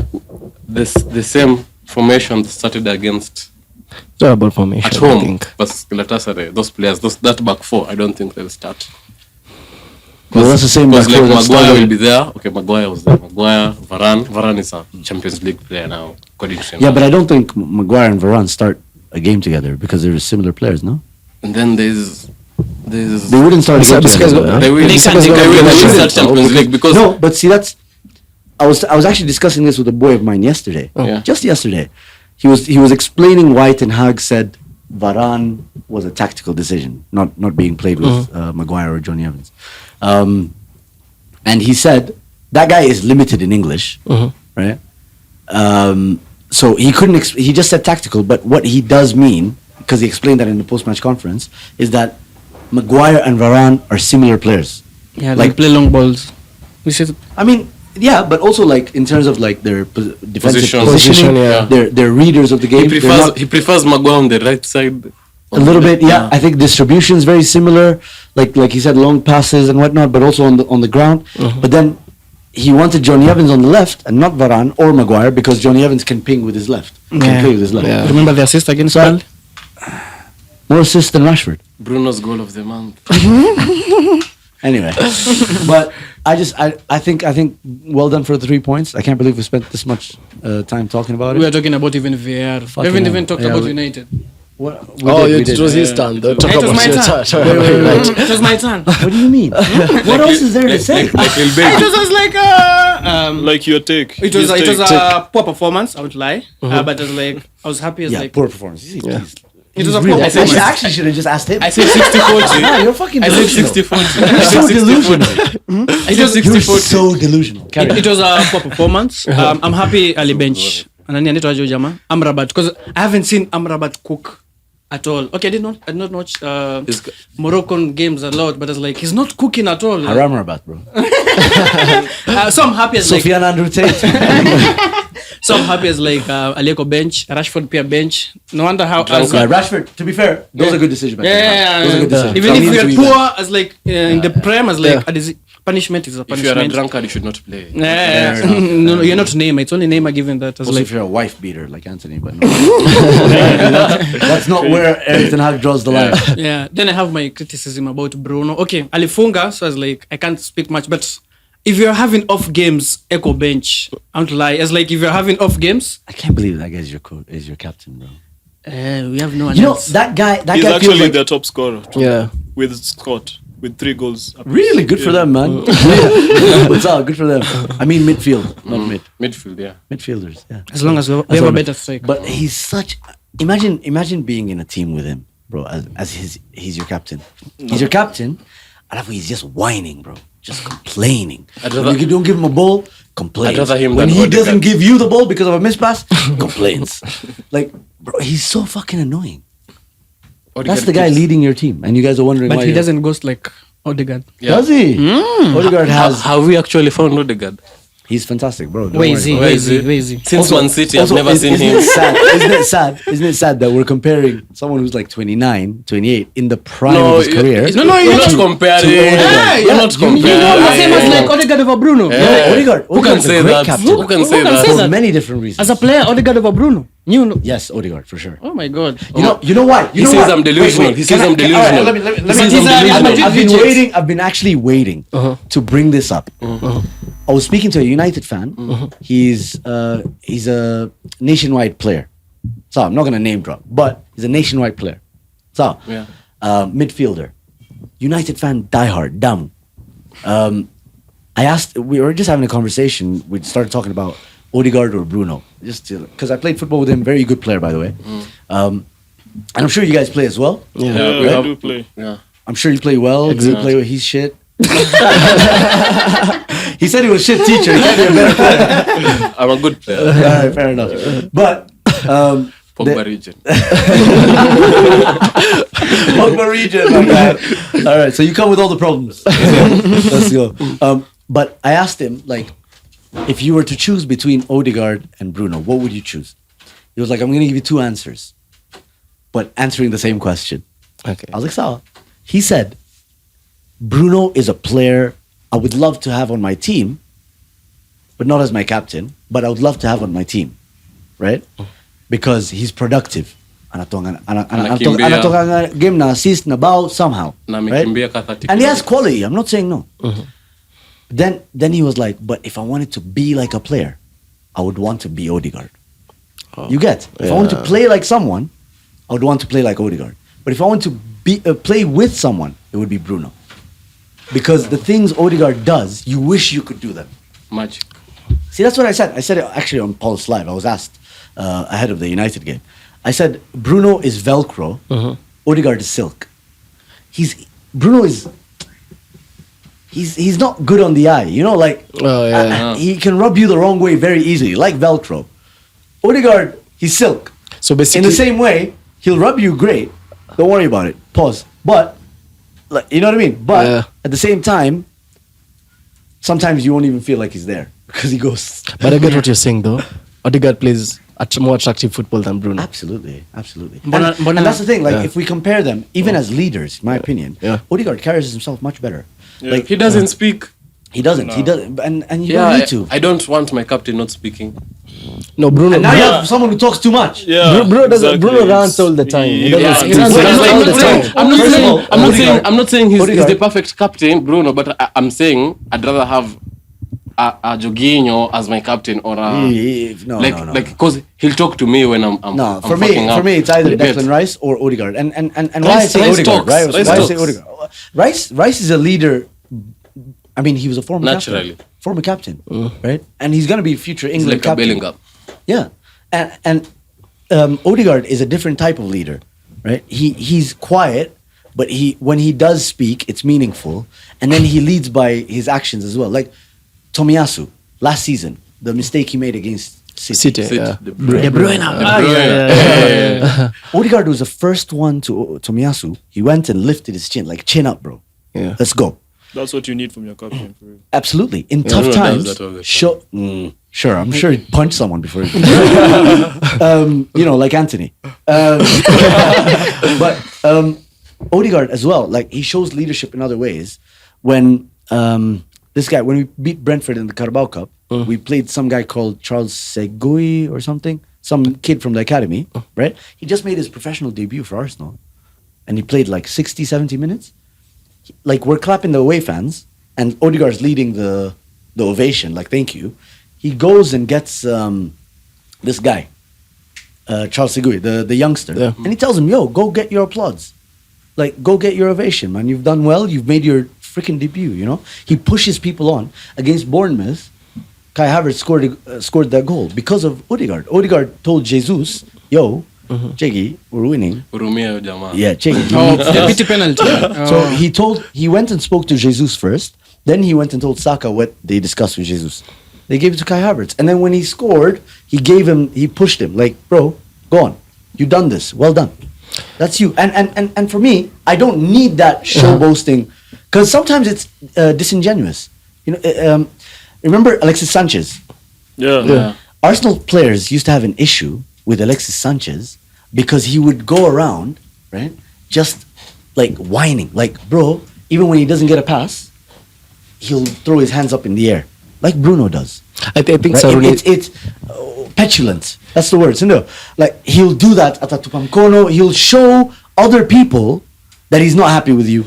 the same formation started against It's not about formation. at I home. think. But Galatasaray, those players, that back four, I don't think they'll start. Well, that's the same Because back like four that Maguire started. will be there. Okay, Maguire was there. Maguire, Varane is a Champions League player now, according to him. Yeah, but I don't think Maguire and Varane start a game together because they're similar players, no? And then there's They wouldn't start a game This guy's together. got- huh? they will They can- they start Champions League because No, but see, I was actually discussing this with a boy of mine yesterday. Yeah. Just yesterday. he was explaining why Ten Hag said Varane was a tactical decision, not being played with Maguire or Johnny Evans. And he said that guy is limited in English, right? So he couldn't. He just said tactical, but what he does mean, because he explained that in the post-match conference, is that Maguire and Varane are similar players. Yeah, like like play long balls. We said I mean, yeah, but also like in terms of like their defensive Position. positioning, Yeah. they're readers of the game. He prefers Maguire on the right side. A little bit, yeah. I think distribution is very similar, like he said, long passes and whatnot, but also on the ground. But then he wanted Johnny Evans on the left and not Varane or Maguire because Johnny Evans can ping with his left, can play with his left. Yeah. remember the assist against So- Burnley? More assists than Rashford. Bruno's goal of the month. Anyway, but I think well done for the 3 points. I can't believe we spent this much time talking about We it. are talking about even VAR. We Fucking haven't hell. even talked Yeah, about we- United. What, It was his turn. Talk It was about my your turn. turn. It was my turn. What do you mean? What else is there to say? It was just like Like your take. it was His take. a poor performance. I would lie, but it was like I was happy as Yeah, like poor performance. He's it was a really- poor I performance. actually should have just asked him. I said 60-40. Yeah, you're fucking I said delusional. 60-40. You're so delusional. I said You're 60-40. so delusional. Carry It was a poor performance. I'm happy Ali bench. Anani anaitwa Joe Jama. Amrabat because I haven't seen Amrabat cook at all. Okay, I did not watch Moroccan games a lot, but it's like he's not cooking at all. Haram Rabat, bro. So I'm happy as like Sufyan Andrew Tate. so I'm happy as like Aleko bench, Rashford Pia bench. No wonder how as, Yeah, Rashford, to be fair, those are good decisions. by Ten Hag. Those are good decisions. Even From if him we to are be poor back. as like in the Prem as like punishment is a If you are a punishment. drunkard, you should not play. Yeah. No, you're not Neymar. It's only Neymar given that as Also, like if you're a wife beater like Anthony, but no. That's not where Eric Ten Hag draws the line. yeah. Then I have my criticism about Bruno. Okay, Alifunga, so I was like I can't speak much, but if you're having off games, echo bench. I don't lie. It's like if you're having off games, I can't believe that guy is your captain, bro. we have no one You know else. that guy. That He's guy feels actually like their top scorer Yeah. with Scott with 3 goals. apiece. really good for Yeah. them, man. Yeah. What's up? Good for them. I mean midfield, not mid. Midfield, yeah. Midfielders. Yeah. As long as we have That's a what I better mean. strike. But he's such. Imagine being in a team with him, bro. As he's your captain. He's your captain, and he's just whining, bro. Just complaining. I'd When rather- you don't give him a ball, complains. I'd rather him when than he Odegaard. doesn't give you the ball because of a mispass, complains. Like, bro, he's so fucking annoying. That's the guy leading your team, and you guys are wondering But why he you're- doesn't ghost like Odegaard. Yeah. Does he? Odegaard has. Have we actually found Odegaard? He's fantastic, bro. Don't Where worry is he? about Where it. is he? Where is he? Since Man City, I've never seen isn't him. It sad? Isn't it sad that we're comparing someone who's like 29, 28 in the prime of his career? No, you're not comparing. Odegaard. You're not You know comparing. the same as like Odegaard over Bruno. No, Odegaard. Who can Odegaard's a say great that? captain. Who can say Who can that? say For that? many different reasons. As a player, Odegaard over Bruno. You know. Yes, Odegaard for sure. Oh my god. You know why? You He know says why? I'm delusional. He says I'm delusional. Let me. He Let says me. I'm delusional. I've been waiting. I've been actually waiting to bring this up. I was speaking to a United fan. He's a nationwide player. So I'm not gonna name drop, but he's a nationwide player. So Yeah. midfielder, United fan, diehard, dumb. I asked. We were just having a conversation. We started talking about Odegaard or Bruno, just because I played football with him. Very good player, by the way. And I'm sure you guys play as well. Yeah, we Right? do play. Yeah. I'm sure you play well. Do you play with his shit? He said he was shit teacher. He can't be a better player. I'm a good player. All right, fair enough. But Pogba region. Pogba region, my man. All right, so you come with all the problems. Let's go. But I asked him, like, if you were to choose between Odegaard and Bruno, what would you choose? He was like, I'm going to give you 2 answers, but answering the same question. Okay. I was like, so he said, Bruno is a player I would love to have on my team, but not as my captain, but I would love to have on my team, right? Because he's productive. Anatoka game na assist na bao somehow. Na Right? amekimbia ka 30 And he has quality. I'm not saying no. Then he was like, but if I wanted to be like a player, I would want to be Odegaard. You get? If I want to play like someone, I would want to play like Odegaard. But if I want to play with someone, it would be Bruno. Because the things Odegaard does, you wish you could do them. Magic. See, that's what I said. I said it actually on Pulse Live. I was asked ahead of the United game. I said Bruno is Velcro, Odegaard is silk. Bruno is. He's not good on the eye, you know. Like he can rub you the wrong way very easily, like Velcro. Odegaard, he's silk. So basically, In the same way, he'll rub you great. Don't worry about it. Pause. But, like, you know what I mean? But at the same time, sometimes you won't even feel like he's there because he goes. But I get what you're saying, though. Odegaard plays more attractive football than Bruno. Absolutely. And But- that's the thing. Like, if we compare them, even as leaders, in my opinion, Odegaard carries himself much better. Yeah. Like He doesn't speak. he doesn't. He doesn't. And you Yeah, don't need to. I don't want my captain not speaking. No, Bruno. And now you have someone who talks too much. Yeah, Bruno doesn't. exactly. Bruno rants all the time. He doesn't Yeah, speak. he runs He all runs all the the time. time. I'm not saying he's Odegaard. the perfect captain, Bruno, but I'm saying I'd rather have a Jorginho as my captain or a No, like because he'll talk to me when I'm No, I'm for fucking up. me, it's either You get? Declan Rice or Odegaard. And why I say Rice Odegaard, talks. right? Rice Why I say talks. Odegaard? Rice is a leader. I mean, he was a former Naturally. captain, former captain, right? And he's gonna be future He's England like a captain. Bellingham. Yeah, and Odegaard is a different type of leader, right? He's quiet, but when he does speak, it's meaningful, and then he leads by his actions as well. Like Tomiyasu last season, the mistake he made against City. City, yeah. De Bruyne. De Bruyne. Odegaard was the first one to Tomiyasu. He went and lifted his chin, like chin up, bro. Yeah. Let's go. That's what you need from your captain. For real. Absolutely. In tough Bruno does times, that all the time. sure, I'm sure he'd punch someone before he like Anthony. But Odegaard as well, like he shows leadership in other ways. When when we beat Brentford in the Carabao Cup, we played some guy called Charles Segui or something, some kid from the academy, right? He just made his professional debut for Arsenal. And he played like 60, 70 minutes. Like we're clapping the away fans, and Odegaard's leading the ovation. Like thank you. He goes and gets this guy, Charles Segui, the youngster, and he tells him, "Yo, go get your applause. Like go get your ovation, man. You've done well. You've made your freaking debut. You know." He pushes people on. Against Bournemouth, Kai Havertz scored that goal because of Odegaard. Odegaard told Jesus, "Yo, Chegi, we're winning." Hurumia jamaa. Yeah, Chegi. Oh, the pity penalty. So he went and spoke to Jesus first. Then he went and told Saka what they discussed with Jesus. They gave it to Kai Havertz. And then when he scored, he pushed him. Like, bro, go on. You done this. Well done. That's you. And for me, I don't need that show boasting. Because sometimes it's disingenuous. You know, remember Alexis Sanchez? Yeah. Arsenal players used to have an issue with Alexis Sanchez because he would go around, right, just like whining. Like, bro, even when he doesn't get a pass, he'll throw his hands up in the air, like Bruno does. I think Right? Saruni. It's petulant. That's the word. So no, like he'll do that at Atupamkono. He'll show other people that he's not happy with you,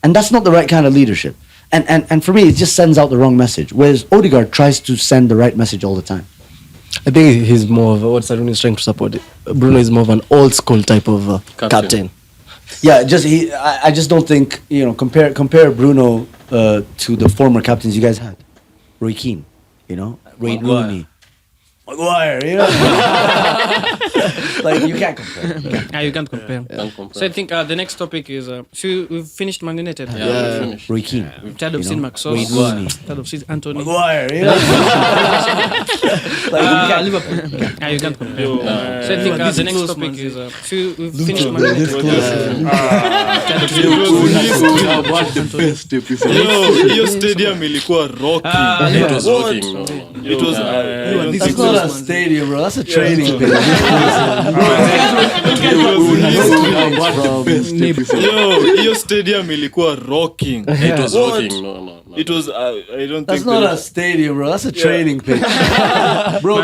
and that's not the right kind of leadership. And for me, it just sends out the wrong message. Whereas Odegaard tries to send the right message all the time. I think he's more of what Saruni is trying to support. Bruno is more of an old school type of captain. Yeah, I just don't think compare Bruno to the former captains you guys had, Roy Keane, Wayne Rooney, Maguire, like you can't compare. You can't compare. Can't compare. So I think the next topic is we've finished Man United. Yeah, we finished. Roy Keane, Tired of seeing Maxos. Wayne Rooney, Tired of seeing Anthony. Maguire, like Liverpool. You can't compare. Yo, So I think man. the next topic is we've finished Man United. Hiyo stadium ilikuwa rocking. It was working. No. It was. I don't that's think not so. a stadium, bro. That's a training pitch. Yo, hiyo stadium ilikuwa rocking. It was working. No. It was. I don't That's think. not there a stadium, bro. That's a training pitch. Bro,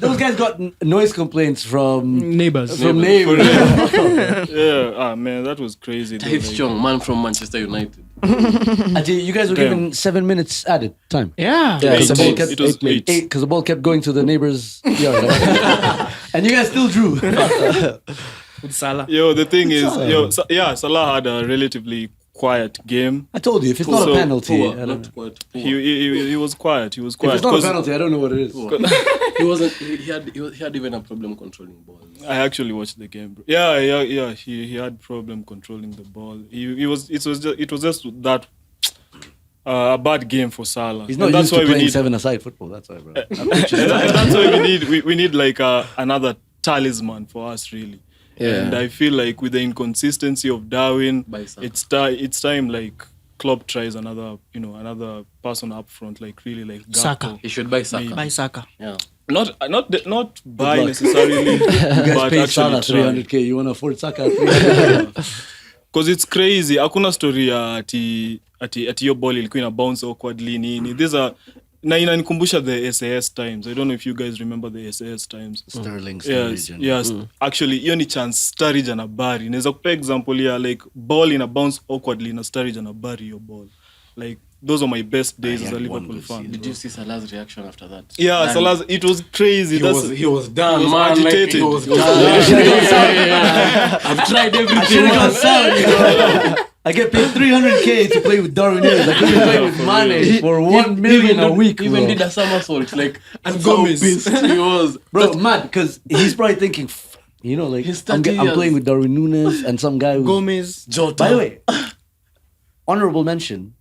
those guys got noise complaints from Neighbors. neighbors. Yeah, man, that was crazy. though, He's like- strong man from Manchester United. You guys were given 7 minutes added time. Yeah. Because the ball Eight. kept It was eight. because the ball kept going to the neighbor's yard, and you guys still drew. With Salah. Yo, the thing is, Salah had a relatively quiet game. I told you, if it's not a penalty, I don't know. Not quite. He was quiet. He was If quiet. it's not a 'cause penalty, I don't know what it is. He wasn't. He had even a problem controlling balls. I actually watched the game, bro. Yeah. He had problem controlling the ball. It was just that a bad game for Salah. He's not And used to playing seven-a-side football. That's why, bro. That's why we need like another talisman for us, really. Yeah. And I feel like with the inconsistency of Darwin, By Saka. it's time like Klopp tries another person up front, like really like Gakpo. Saka. He should buy Saka. By Saka. Yeah. Not buy necessarily, You guys but paid actually Salah try. 300k. You want to afford Saka 300k? Because it's crazy. Hakuna story ya ati your ball ilikuwa ina bounce awkwardly nini. These are na inanikumbusha the SAS times. I don't know if you guys remember the SAS times. Sterling, Yes, Sturridge. yes. Actually, hiyo ni chance Sturridge anabari. Naweza kupea example ya like ball ina bounce awkwardly na Sturridge anabari your ball. Like those are my best days I as a had one Liverpool good fan. season. Did you see Salah's reaction after that? Yeah, And Salah, it was crazy. He was done, he was man. agitated. Like, he was done. I've tried everything. man. I get paid 300k to play with Darwin Nunes. I couldn't play with Mane for 1 million a week, Even bro. did a somersault. Like, And so Gomez. pissed he was. Bro, mad, because he's probably thinking, like, He's I'm 30 playing years. with Darwin Nunes and some guy who's... Gomez. Jota. By the way, honorable mention,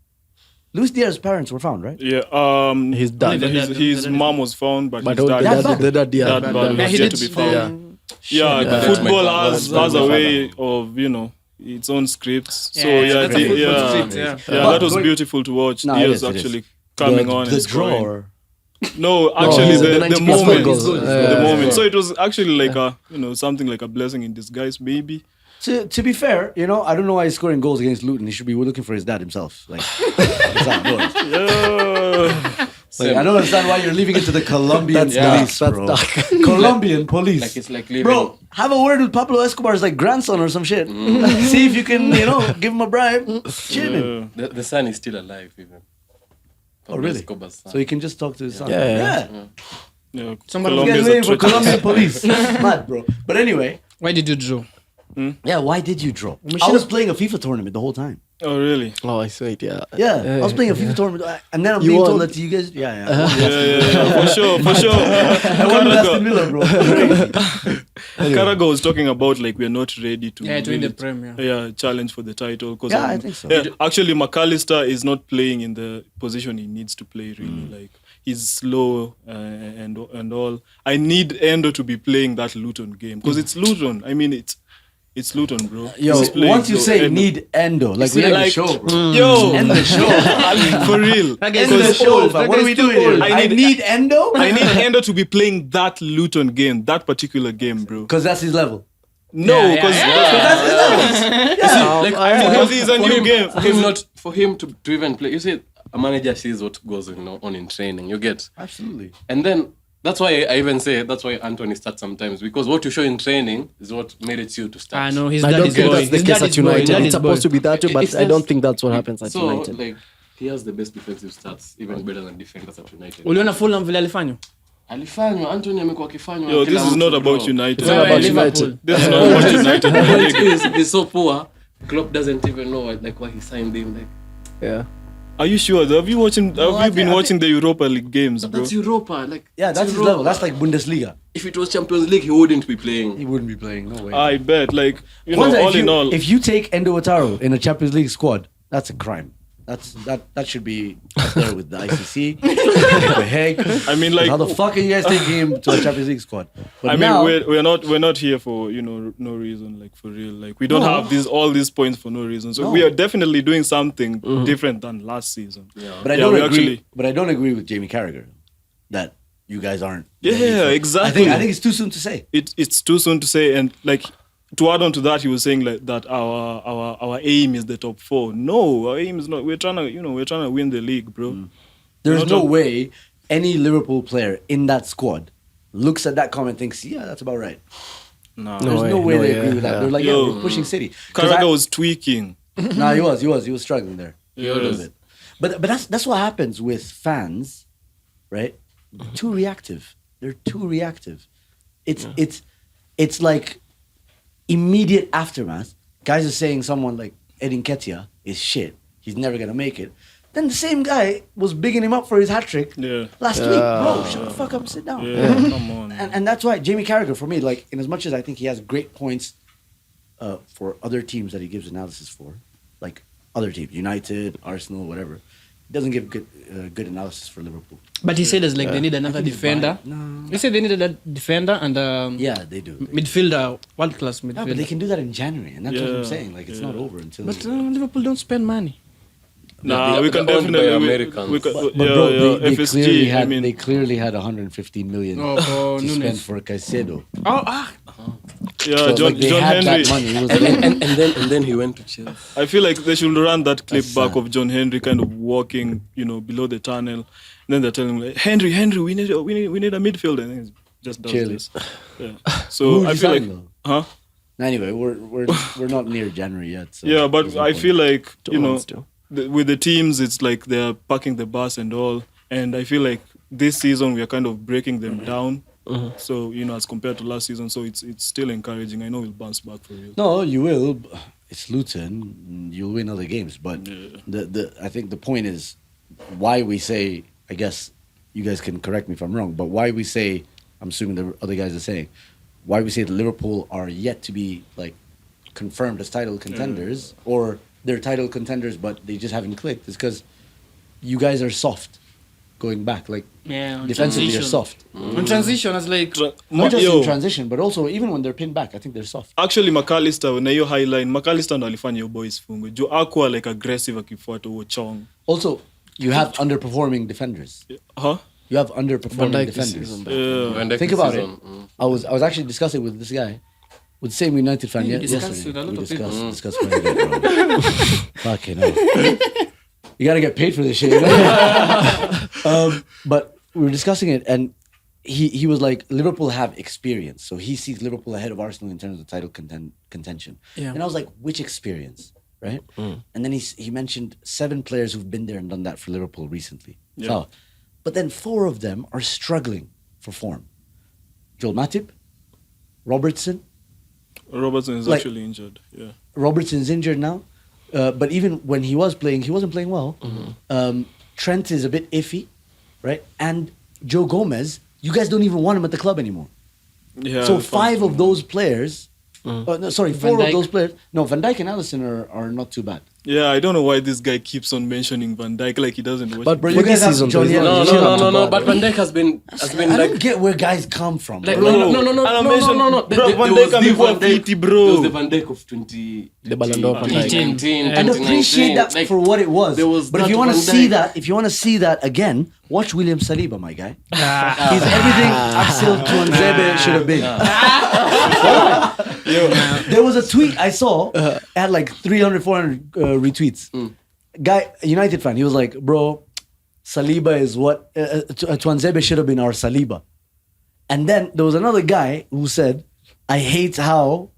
Luis Diaz's parents were found, right? Yeah, His dad. his mom was found, but But his dad dad- the dad, yeah. That bad Yeah, was he yet did. to be found. Yeah. Yeah, Shit. football Yeah. has That's a my way of its own scripts. So Yeah, yeah, that's a football script, yeah. But that was going- beautiful to watch. No, it Diaz is, it is. actually coming the, on the and scoring. draw. No, actually the the 90 moment, goals. the Yeah. moment. So it was actually like something like a blessing in disguise, maybe. To be fair, I don't know why he's scoring goals against Luton. He should be looking for his dad himself. Like, it's outdoors. Yeah. Like, I don't understand why you're leaving it to the Colombian police, that's bro. dark. Colombian police. Like, it's like leaving. Bro, have a word with Pablo Escobar's like grandson or some shit. See if you can, give him a bribe. Chill him. The son is still alive, even. Oh, really? Escobar's son. So he can just talk to his son. Yeah. Yeah. Somebody You guys Colombia's a waiting for treacherous- Colombian police. Mad, bro. But anyway, Why did you draw? yeah, why did you draw? I was playing a FIFA tournament the whole time. Oh, really? Oh, I sweet, yeah. Yeah, I was playing a FIFA tournament, and then I'm You being won. told that you guys, yeah. Yeah. For sure. I won with Aston Villa, bro. Crazy. Carragher was talking about like we're not ready to To win the really- Prem, yeah. challenge for the title. Cause, Yeah, I think so. Yeah, actually, McAllister is not playing in the position he needs to play. Really, like he's slow and all. I need Endo to be playing that Luton game because it's Luton. I mean, it's Luton, bro. Yo, He's playing, once you so say Endo- need Endo, like we See, end like, the show, bro. Yo, End the show. for real. That End guy's the too show, old. fam. That What are guy's we too doing old. here? I need Endo? I need Endo to be playing that Luton game, that particular game, bro. Because that's his level. No, because because he's a new game. For him to even play. You see, a manager sees what goes on in training. You get. Absolutely. And then that's why I even say that's why Anthony starts sometimes, because what you show in training is what merits you to start. I know his I dad don't is think boy. that's the His case dad at is boy. United. Dad It's is supposed boy. to be that way, but It's I don't just- think that's what happens at So United. like he has the best defensive stats, even better than defenders at United. Uliona Fulham vile alifanywa? Alifanywa, Anthony amekuwa akifanywa. Yo, kila this is mtu, not bro. about United. It's not about United. This is not about United. The point is, he's so poor. Klopp doesn't even know why he signed him. Like, Yeah. Are you sure? Have you been watching the Europa League games, bro? that's Europa. Like, Yeah, that's his Europa. level. That's like Bundesliga. If it was Champions League, he wouldn't be playing. He wouldn't be playing. No way. I bet. Like Kwanzaa, all if in you, all, if you take Endo Wataru in a Champions League squad, that's a crime. That should be up there with the ICC, the Hague. I mean, like How the fuck are you guys taking him to a Champions League squad? But I mean, now, we're not here for no reason, like for real. Like we don't have all these points for no reason. So No. we are definitely doing something different than last season. but I yeah, don't we agree. actually- But I don't agree with Jamie Carragher that you guys aren't. Yeah, ready for- exactly. I think it's too soon to say. It's too soon to say, and like to add on to that, he was saying like that our aim is the top 4. No, our aim is not. We're trying to win the league, bro. There's Not no a- way any Liverpool player in that squad looks at that comment and thinks, yeah, that's about right. Nah, There's no way they agree with that. They're like, yeah, Yo. we're pushing City. 'Cause Carragher I- was tweaking. Nah, he was struggling there. Yeah, A little bit. But that's what happens with fans, right? Too reactive. They're too reactive. It's like immediate aftermath. Guys are saying someone like, Edin Ketia is shit. He's never gonna make it. Then the same guy was bigging him up for his hat trick last week. Bro, shut the fuck up and sit down. Yeah, come on. And that's why Jamie Carragher, for me, like, in as much as I think he has great points for other teams that he gives analysis for, like other teams, United, Arsenal, whatever, he doesn't give good analysis for Liverpool. But he said they need another defender. No. He said they needed a defender and Yeah, they do. midfielder, world class midfielder. Yeah, but they can do that in January, and that's what I'm saying. Like, it's not over until. But Liverpool don't spend money. Nah, we can they're owned by definitely. Americans. We can, But bro, they FSG. clearly had I mean, they clearly had 150 million Oh, to spend Nunes. for Caicedo. yeah, So, John, like, they John had Henry. that money. It was and then he went to Chelsea. I feel like they should run that clip That's back sad. of John Henry kind of walking, below the tunnel. And then they're telling him, like, Henry, we need a midfielder. And he just does Chill. this. Yeah. So Who I you feel like, sign, though? huh? Anyway, we're not near January yet. So Yeah, but there's no I point. feel like, 2 months still. with the teams, it's like they're parking the bus and all. And I feel like this season we are kind of breaking them down. So, as compared to last season, so it's still encouraging. I know we'll bounce back for real. No, you will. It's Luton. You'll win other games, but I think the point is why we say. I guess you guys can correct me if I'm wrong, but why we say. I'm assuming the other guys are saying why we say that Liverpool are yet to be like confirmed as title contenders, or they're title contenders, but they just haven't clicked. Is because you guys are soft going back. Like Yeah, on defensively, you're transition. soft. On transition, as like Not just Yo, in transition, but also even when they're pinned back, I think they're soft. actually McAllister na hiyo highline McAllister ndo alifanya hiyo boys fungwe juu aqua like aggressive akifuata huo chong. Also, you have underperforming defenders. Huh? You have underperforming Van Dijk this defenders. season, Van Dijk Think this about season, it. I was actually discussing with this guy, with the same United fan You discussed yesterday. with a lot We of discussed quite a bit, bro. Fucking hell. You gotta get paid for this shit. You know? But we were discussing it, and he was like, Liverpool have experience, so he sees Liverpool ahead of Arsenal in terms of title contention. Yeah. And I was like, which experience, right? And then he mentioned 7 players who've been there and done that for Liverpool recently. Yeah. So, but then 4 of them are struggling for form. Joel Matip, Robertson. Robertson is Like- actually injured. Yeah. Robertson's injured now, but even when he was playing, he wasn't playing well. Trent is a bit iffy, right? And Joe Gomez, you guys don't even want him at the club anymore. Yeah. So 5 of those players, no, sorry, 4 of Dijk. those players. No, Van Dijk and Alisson are not too bad. Yeah, I don't know why this guy keeps on mentioning Van Dijk like he doesn't watch. But it. bro, You you guys this have season, Johnny though, Evans. it's not- No. too But bad. Van Dijk has been I don't get where guys come from. like bro. no. And I No. mentioned- bro, There Van was Dijk the amekuwa Van Dijk- fiti, bro. There was the Van Dijk of 20. The Ballon d'Or Van Dijk. 2019, And appreciate that like, for what it was. there was But if that you want to Van see Dijk. that, if you want to see that again, watch William Saliba, my guy. He's everything Axel Tuanzebe should have been. There was a tweet I saw, it had like 300, 400 retweets. Guy, United fan, he was like, bro, Saliba is what, Tuanzebe should have been our Saliba. And then there was another guy who said, I hate how,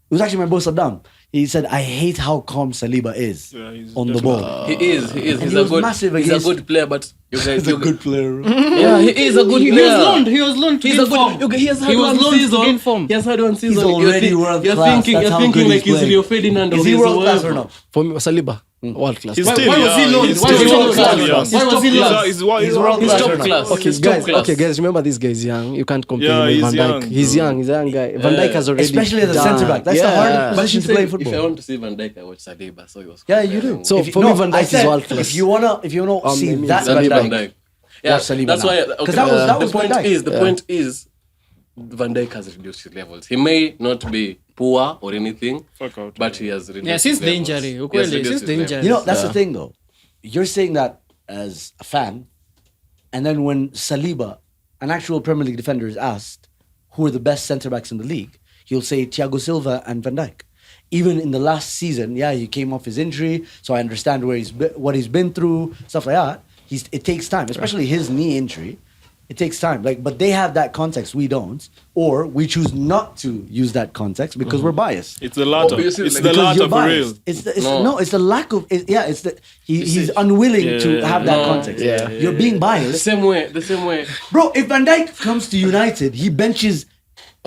it was actually my boy Saddam. He said, I hate how calm Saliba is Yeah, he's on the definitely- ball. He is. And He's he a was good. massive He's a against- good player, but you guys. He's a good player. Yeah, he is a good he player. was loaned to He's gain a form. good. He has had He was one loaned to season. gain form. He has had one season. already world class. You're That's how thinking good like he's he's playing. Rio Ferdinand. Is of he his world class world. or not? For me, Saliba, world class. He's Why still was he young. loaned? He's Why was still he loaned? young. Why was he He's loaned? He's He's world He's class top or not? class. Okay, He's top guys. class. Okay, guys. Remember this guy is young. You can't compare Yeah, him with he's Van Dijk. young, He's bro. young. He's a young guy. Van Dijk has already, Especially as a done. centre back. That's the hard position to play in If I football. want to see Van Dijk, I watch Saliba. So he was. Yeah, you do. So If you- for me, Van Dijk I is said, world class. If you wanna see maybe that Van Van Dijk, Dijk. Yeah, watch Saliba that's now. why. 'Cause Okay, that was the point Van Dijk. is the point is Van Dijk has reduced his levels. He may not be poor or anything, Fuck out. but he has reduced. Yeah, since his the levels. injury, He has ukweli, reduced since his the levels. injury. you know that's the thing though. You're saying that as a fan, and then when Saliba, an actual Premier League defender, is asked who are the best centre backs in the league, he'll say Thiago Silva and Van Dijk. Even in the last season, yeah, he came off his injury, so I understand what he's been through, stuff like that. It takes time, especially his knee injury. It takes time. Like, but they have that context, we don't, or we choose not to use that context because we're biased. It's the latter. Obviously, It's like- the Because latter you're for real. biased. It's the, No. it's the lack of. It's the he's unwilling to have that No. context. Yeah. You're being The biased, same way. bro. If Van Dijk comes to United, he benches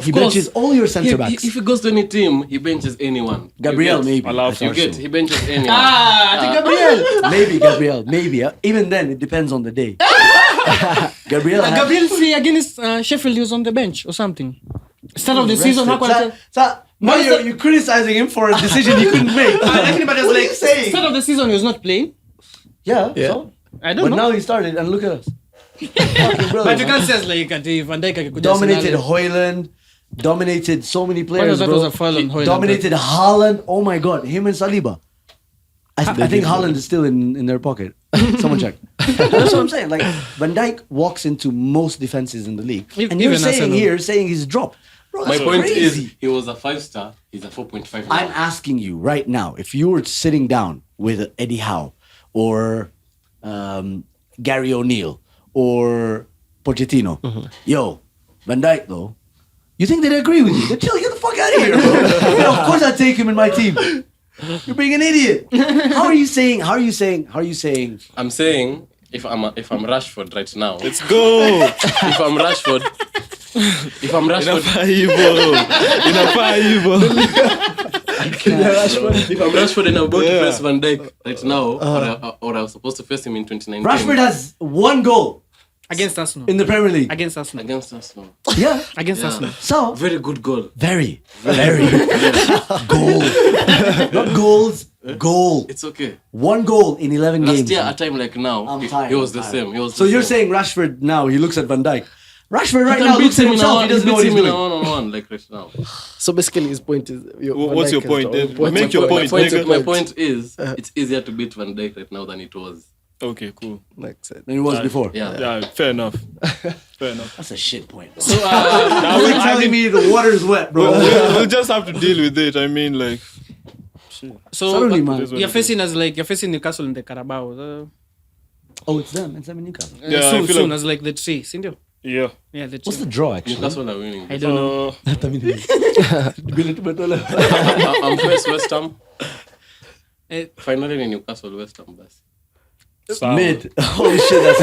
He benches all your centre backs. If he goes to any team, he benches anyone. Gabriel, maybe. He benches anyone. I think Gabriel. Maybe Gabriel, maybe. Even then, it depends on the day. Gabriel. Gabriel see against Sheffield, he was on the bench or something. Start of the season, now you're criticizing him for a decision he couldn't make. But what are you saying? Start of the season, he was not playing. Yeah. So, I don't but know. now he started, and look at us. But you can't say like Van Dijk dominated Højlund, dominated so many players. That bro. was a foul on Højlund. Dominated Haaland. Oh my God, him and Saliba. I think Haaland is still in their pocket. Someone check. That's what I'm saying. Like Van Dijk walks into most defenses in the league, and you're saying he's dropped. Bro, my point crazy. is, he was a 5-star. He's a 4.5. I'm asking you right now, if you were sitting down with Eddie Howe or Gary O'Neill or Pochettino, yo, Van Dijk though, you think they'd agree with you? They'd tell you, get the fuck out of here, bro. Yeah, of course I'd take him in my team. You're being an idiot. How are you saying? I'm saying if I'm Rashford right now. Let's go. If I'm Rashford. Inafaa hivyo. If I'm Rashford and I'm about to face Van Dijk right now, or I was supposed to face him in 2019. Rashford has one goal against Arsenal in the Premier League. Against Arsenal. Yeah, against Arsenal. So very good goal. Very goal. Not goals. Goal. It's okay. One goal in 11 games. Last year, at a time like now, he was the same. So you're saying Rashford now, he looks at Van Dijk. Rashford right now looks at himself, he doesn't know what he's doing. One-on-one, like right now. So basically his point is... What's your point? Make your point. My point is, it's easier to beat Van Dijk right now than it was. Okay, cool. Makes sense. Than it was before. Yeah, fair enough. That's a shit point, bro. So, now you're telling me the water's wet, bro. We'll just have to deal with it. I mean, like... So you're facing Newcastle in the Carabao. Oh, it's them. It's them in Newcastle. Yeah, I feel soon like- as like the three, sindio? Yeah. Yeah, the What's three. the draw, actually? Newcastle are winning. I don't know. I'm first West Ham. Finally in Newcastle, West Ham basi. Mid. Holy shit, that's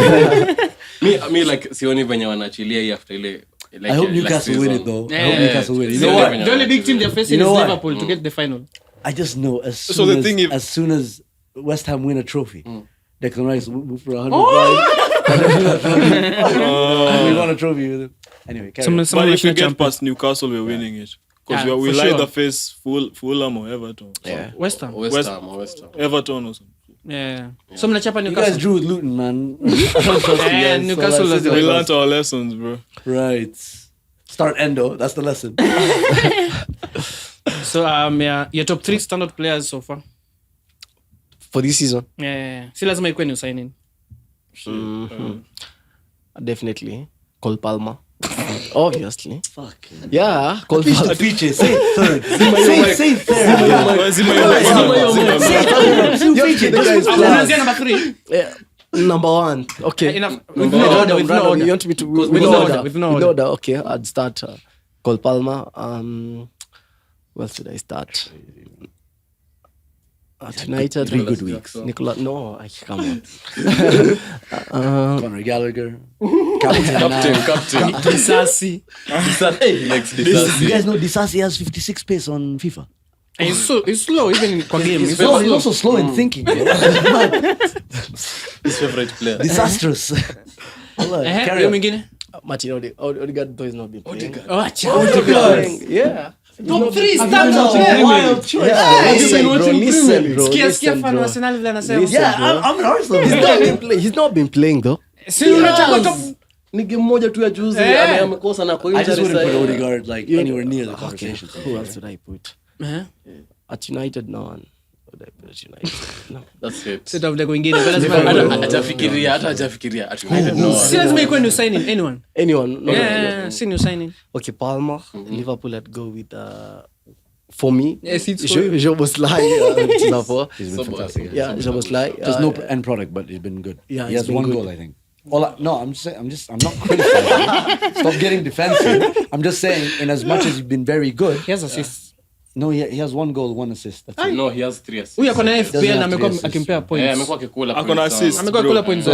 Me like sioni venye wanachilia hii after ile like, I hope Newcastle win it, though. I hope Newcastle win it. You Yeah. know what? The only big team they're facing You know is what? Liverpool to get the final. I just know as soon, So the as, thing is- as soon as West Ham win a trophy, Declan Rice will move for 100 and we won a trophy with him. Anyway, carry on. But if we get past Newcastle, we're winning it. Because Yeah, we'll for either sure. face Fulham or Everton. Yeah. West Ham. West Ham. Everton or something. Yeah. So mnachapa You guys Newcastle. drew with Luton, man. I don't trust you Yeah, guys. Newcastle So is that's We it. learned our lessons, bro. Right. Start Endo. That's the lesson. So your top 3 standout players so far. For this season, Yeah. Si lazima ikuwe ni signing. definitely Cole Palmer. Obviously. Fuck. Yeah, Cole Pitch Palmer. the features. Say it third. Say it third. Unaanzia number 3. Yeah. Number 1. Okay. Enough. With No no order, with no order. You want me to With no order, with no order. Okay, I'd start Cole Palmer. Where should I start? At United. 3 good weeks. Nicola. No, I come on. Conor Gallagher. Captain. Disasi. He likes this. You guys know Disasi has 56 pace on FIFA. And he's slow even in kwa game. He's He's also slow in thinking. Bro. His favorite player. Disastrous. Carry Huyo on. mwingine? Martin Odegaard though is not been playing. Oh, acha. Yeah. Top 3 standout. Wild choice. Listen, bro. Sikia fan wa Arsenal vile anasema. Yeah, I'm an Arsenal. He's not been playing though. Si unachapa top. Ni game moja tu ya juzi amekosa na kwa I just injury wouldn't put side. Odegaard like anywhere near the conversation. Who else would I put? At United, no one. Would I put at United? No. That's it. Set of the kwingine. Hata hajafikiria at United no. Si lazima ikuwe new signing anyone. Anyone? No. Yeah, si new signing. Okay, Palmer. Liverpool, I'd go with. For me, Yes, it's Szoboszlai. He's been fantastic. Yeah, Szoboszlai. There's no end product, but he's been good. Yeah, he he's has been one good. goal, I think. I'm not criticizing. Stop getting defensive. I'm just saying, in as much as he's been very good, He has assists. no, he has 1 goal, 1 assist. That's it. No, he has 3 assists. Huyu ako na Doesn't FPL have na amekuwa to be akimpea Yeah, points. amekuwa akikula. Ako na points, assist. Amekuwa bro. kula points.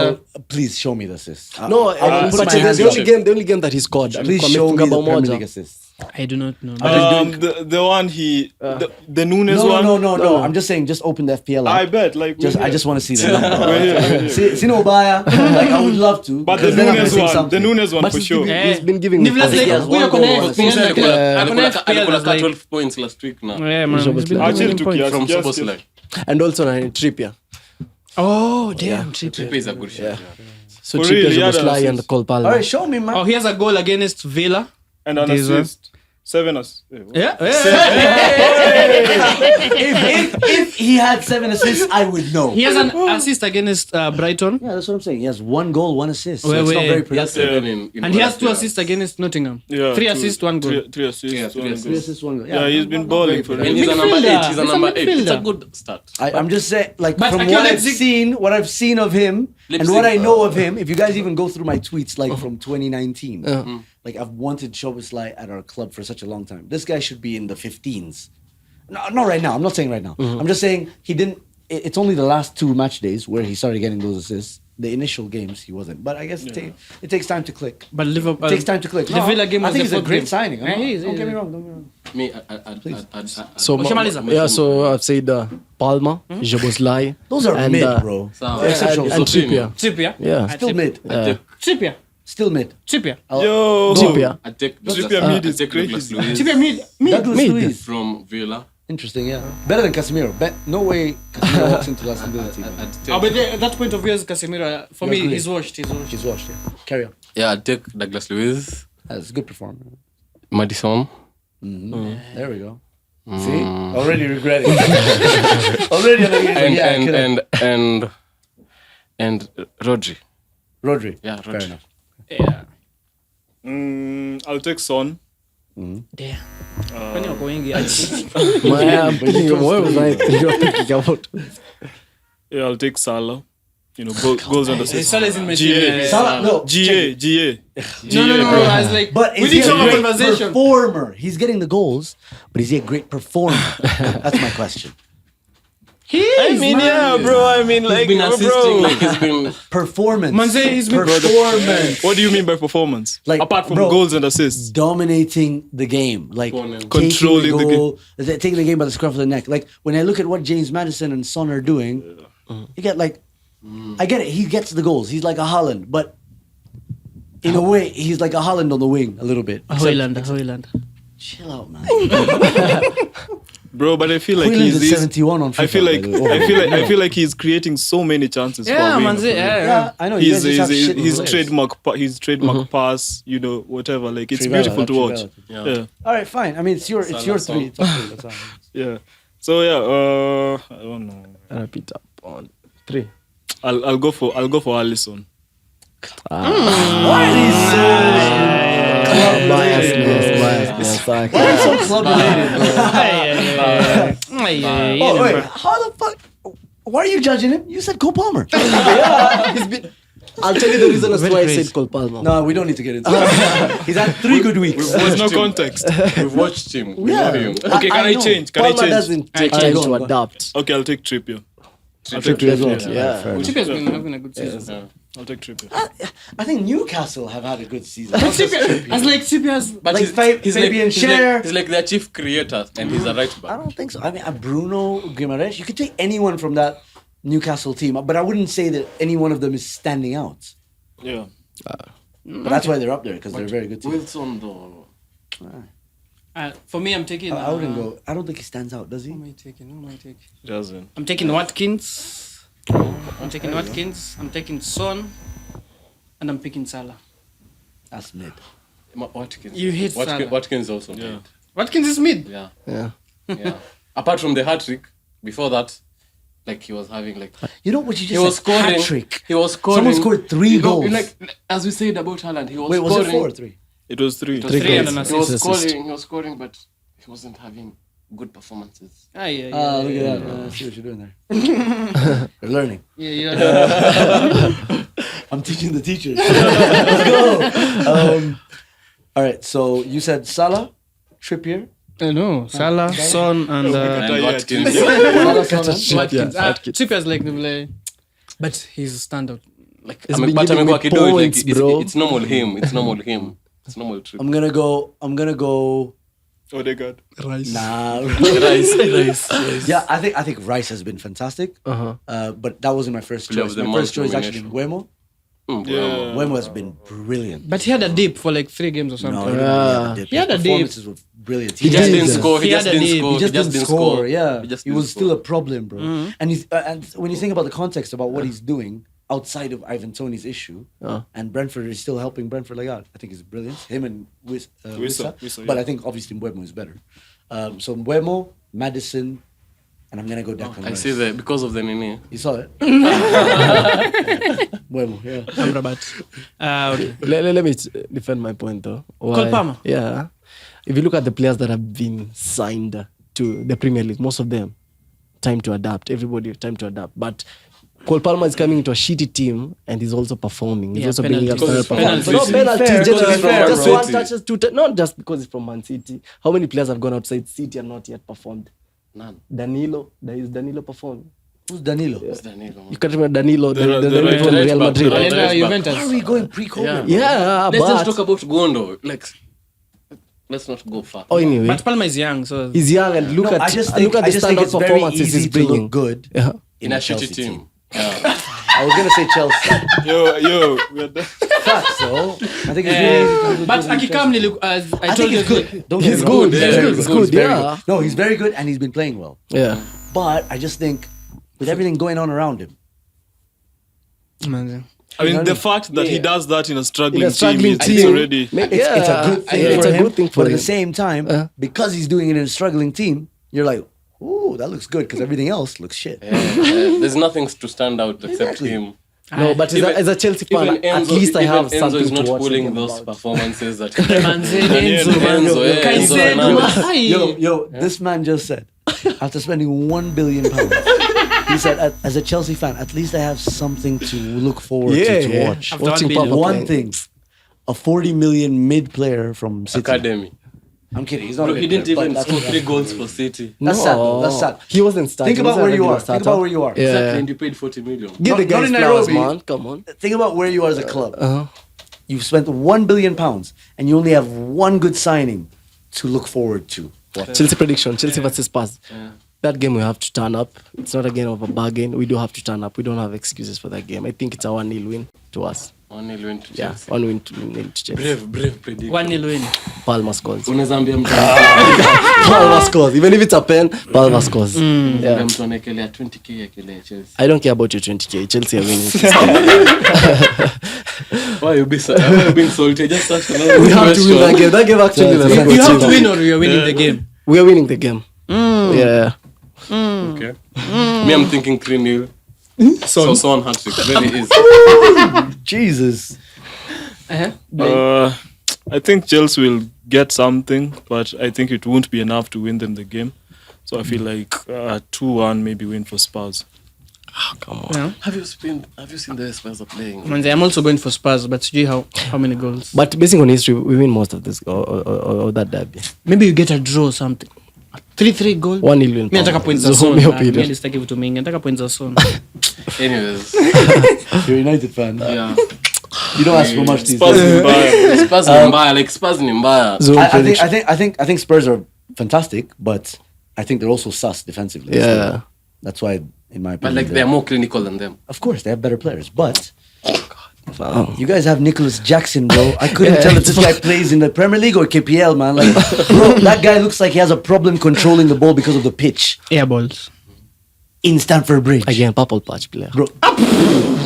Please show me the assist. No, I'll put but my hands the up. only game that he scored. Please show me the Premier League assist. I do not know. The one the Nunes one. No. I'm just saying, just open the FPL app. I bet. Like I just want to see the number. We're here. See no buyer. Like I would love to. But the because then I'm Nunes missing one, something. the Nunes one But for sure. he's been giving Nicholas, me like, Yes, we are one goal, connected. one assist. Alikuwa 12 points last week now. Yeah, man. Shabbat He's been like- winning Achille points. took From just- Soboslai. and also Trippier. Oh, damn. Trippier. Trippier is a good shot. So For Trippier, real, he had Szoboszlai, assists. and Cole Palmer. All right, show me, man. Oh, he has a goal against Villa. And an This one. assist. 7 assists. Yeah. If he had 7 assists, I would know. He has an assist against Brighton. Yeah, that's what I'm saying. He has 1 goal, 1 assist. So Wait, it's not wait. very He has productive. 7 in And he has all 2 the assists against Nottingham. Yeah, 3 two- assists, 1 goal. 3 assists. Yeah, 1 3 goal. 3 assists, 1 goal. Yeah, he's been balling for And real. he's a number 8. Midfielder. He's a He's a number 8. It's a midfielder. good start. I'm just saying, like, But from Akio what I've Leipzig- seen of him, and Leipzig, what I know of him, if you guys even go through my tweets, like from 2019, like I've wanted Szoboszlai at our club for such a long time. This guy should be in the 15s. No, not right now. I'm not saying right now. I'm just saying he didn't. It's only the last 2 match days where he started getting those assists. The initial games he wasn't, but I guess it takes time to click. But Liverpool. It takes time to click. The Villa game I was think the it's a fourth great game. signing. Yeah, he is, Don't he get me is. wrong. Don't get me wrong. Me, So Ushamaliza. yeah, so I've said Palmer, Szoboszlai, Those are and, mid, bro. Exceptional. and Trippier. Trippier. Yeah, Still mid. Trippier. Still mid. Trippier. Yo. Trippier. I take Trippier mid is Douglas crazy. Luiz Trippier mid. Douglas Mid. Luiz. from Villa. Interesting, yeah. Better than Casemiro. No way Casemiro walks into Aston Villa team. I'd Oh, but take, that point of view is Casemiro. For He me, was great. he's washed. He's washed, yeah. Carry on. yeah, I'd take Douglas Luiz, That's a good performance. Madison. There we go. See? Already regretting. Already And Rodri. Rodri. Yeah, Fair Rodri. enough. Yeah. I'll take Son. Damn. When you're going, I'm thinking, what was I thinking about? Yeah, I'll take Salah. You know, goals and assists. Salah is in my GA. team. Salah, no. GA. No. I was like, But we is need he to a have a great conversation. performer? He's getting the goals, but is he a great performer? That's my question. Bro. I mean, He's been assisting, like he's been. Performance. Manze, he's been performance. What do you mean by performance? Like, apart from bro, goals and assists. Dominating the game, like Controlling taking the goal, taking the game by the scruff of the neck. Like when I look at what James Maddison and Son are doing, you get like, I get it. He gets the goals. He's like a Haaland, but in a way, he's like a Haaland on the wing a little bit. Hoyland. Chill out, man. Bro, but I feel like Hoyland is he's 71 on FIFA. I feel like by the way. I feel like he's creating so many chances Yeah, for a Manze. winner. Yeah. I know. You guys His just have shit his players. trademark pass, you know, whatever. Like it's Trivela, beautiful to watch. Trivela. Yeah. All right, fine. I mean, it's your Salah, three. It's okay. That's all. Yeah. So yeah, I don't know. And I picked up on 3. I'll go for Alisson. Why are these so Biasness. Why are you so club related, bro? Oh wait, how the fuck? Why are you judging him? You said Cole Palmer. I'll tell you the reason as to why I crazy. said Cole Palmer. No, we don't need to get into it. He's had 3 good weeks. There's no context. We've watched him. We Yeah. know him. Okay, can I know. change? Can I Palmer change? doesn't take Alright, time go to on, go on. adapt. Okay, I'll take Trippier. I'll take Trippier as well. Trippier. Yeah, fair enough. Trippier's been having a good season. I'll take Trippier. I think Newcastle have had a good season. But Trippier, as like Trippier's. But Like Fabian Schär. he's like their chief creator, and he's a right I back. don't think so. I mean, Bruno Guimaraes. You could take anyone from that Newcastle team, but I wouldn't say that any one of them is standing out. Yeah. But that's why they're up there because they're a very good team. Wilson though. For me, I'm taking. I wouldn't go. I don't think he stands out, does he? Who am I taking? Doesn't. I'm taking Watkins. I'm taking Son. And I'm picking Salah. That's mid. Watkins. You hate Salah. Watkins also. Yeah. Made. Watkins is mid. Yeah. Yeah. Apart from the hat trick, before that, like he was having like You know what you just he was said? scoring. Hat-trick. He was scoring. Someone scored 3 You know, goals. like as we said about Haaland, he was Wait, was scoring. it 4 or 3? It was 3. It was 3 and an He assist. was scoring. He was scoring, but he wasn't having good performances. Ah, yeah. Look at that. I see what you're doing there. You're learning. Yeah. I'm teaching the teachers. Let's go. All right, so you said Salah, Trippier. No, Salah, Son, and And Watkins. Salah, Son, and- Watkins. Yeah, Watkins. Trippier's like, but he's a standout. Like He's been giving me amekuwa kidogo, like points, bro. it's normal him. It's normal him. It's normal trip. I'm gonna go. Odegaard. Rice. Nah. Rice. Yeah, I think Rice has been fantastic. But that wasn't my first Player choice. of the My month first choice is actually nomination. Mbeumo. Yeah. Mbeumo has been brilliant. But he had a dip for like 3 games or something. He had a dip. His performances were brilliant. He just didn't score. He He just had a didn't lead. score. He just didn't score. Yeah, He just he didn't was score. still a problem, bro. And he's and when you think about the context about what he's doing outside of Ivan Toney's issue, and Brentford is still helping Brentford like that. I think he's brilliant. Him and Wissa. Wissa, But yeah. I think obviously Mbeumo is better. So Mbeumo, Madison, and I'm gonna go Declan I Rice. see that because of the Nini. You saw it. Mbeumo, yeah. Amrabat. Okay. Let me defend my point though. Cole Palmer. Yeah. If you look at the players that have been signed to the Premier League, most of them, time to adapt. Everybody, time to adapt. But Cole Palmer is coming into a shitty team and he's also performing. He's Yeah, also bringing up penalties. standard performance. But Penalties. not penalties, Because just, he's from just Man one City. touches, two not just because he's from Man City. How many players have gone outside City and not yet performed? None. Danilo, there is Danilo performing. Who's Danilo? It's Danilo. You can't remember Danilo, the The Danilo right- from right Real back, Madrid. the right Alienda back. Juventus. Why are we going pre-COVID? Yeah, Let's just but talk about Gondo. Like, let's not go far. anyway, But Palmer is young, so he's young and look No, at I just look think, at I the just think standout it's very performances easy he's to bringing. look good Yeah. In a Chelsea shitty team. Yeah. I was gonna say Chelsea. Yo, we're done. Facts, so I think it's really easy to look but good in Akikamli, Chelsea. look, as I I told think you, he's good. Don't get He's me wrong. good, yeah, he's good, very yeah. good. No, he's very good and he's been playing well. Yeah. But I just think with everything going on around him, Man, I mean, the fact that he does that in a struggling, struggling team, team. it's already. Ma- it's a good thing it's for a him. good thing for but at him. the same time, because he's doing it in a struggling team, you're like, ooh, that looks good because everything else looks shit. There's nothing to stand out except Exactly. him. No, but as a Chelsea fan, Even at Enzo- least I even have Enzo something is to not watch pulling again those about. performances that Enzo, Enzo Caicedo, Fernandes. Yo, this man just said, after spending £1 billion, he said, as a Chelsea fan, at least I have something to look forward to watch. After Watching 1 billion. Papa One playing. thing, a 40 million mid player from City. Academy. I'm kidding. He's not. Bro, a he mid didn't player, even but score that's- 3 goals for City. That's sad, though. That's sad. He wasn't starting. Think about He was where a you regular are. Think starter. about where you are. Yeah. Exactly, and you paid 40 million. Give Not- the not guys in flowers, Nairobi. man. Come on. Think about where you are as a club. You've spent £1 billion and you only have one good signing to look forward to. Chelsea prediction: Chelsea versus Spurs. That game we have to turn up. It's not a game of a bargain. We do have to turn up. We don't have excuses for that game. I think it's a 1-0 win to us. 1-0 win to Yeah, Chelsea. 1 win to Chelsea. Brave prediction. 1-0 win. Palmer scores. Unaweza ambia mtu Palmer scores. Even if it's a pen, Palmer scores. Yeah. mtu anaekelea 20k akelea Chelsea. I don't care about your 20k. Chelsea are winning. Why you being salty? Just ask another We have to win that question. game. That game actually. Yeah, is a yeah. good You have to team. win or you're winning the game. We are winning the game. Yeah. Okay. Me, I'm thinking 3-0. So Son hat-trick. Very easy. Jesus. I think Chelsea will get something, but I think it won't be enough to win them the game. So I feel like 2-1 maybe win for Spurs. Come on. Yeah. Have you seen the Spurs are playing? Manze, I'm also going for Spurs, but see how many goals. But basing on history, we win most of this or that derby. Maybe you get a draw or something. 3-3 goal. 1-0 win. Mimi nataka points za Zuhum, Son. your Mimi period. sitaki vitu mingi. Nataka points za Son. Anyways, You're a United fan. yeah. You don't ask for much these Spurs days. ni mbaya. Spurs ni mbaya. Like Spurs ni mbaya. Zuhum I prediction. think Spurs are fantastic, but I think they're also sus defensively. Yeah. So that's why, in my But opinion, like they're more clinical than them. of course they have better players. But Wow. you guys have Nicholas Jackson, bro. I couldn't tell if this guy plays in the Premier League or KPL, man. Like, bro, that guy looks like he has a problem controlling the ball because of the pitch Air balls. in Stamford Bridge. Again, purple patch player. Bro.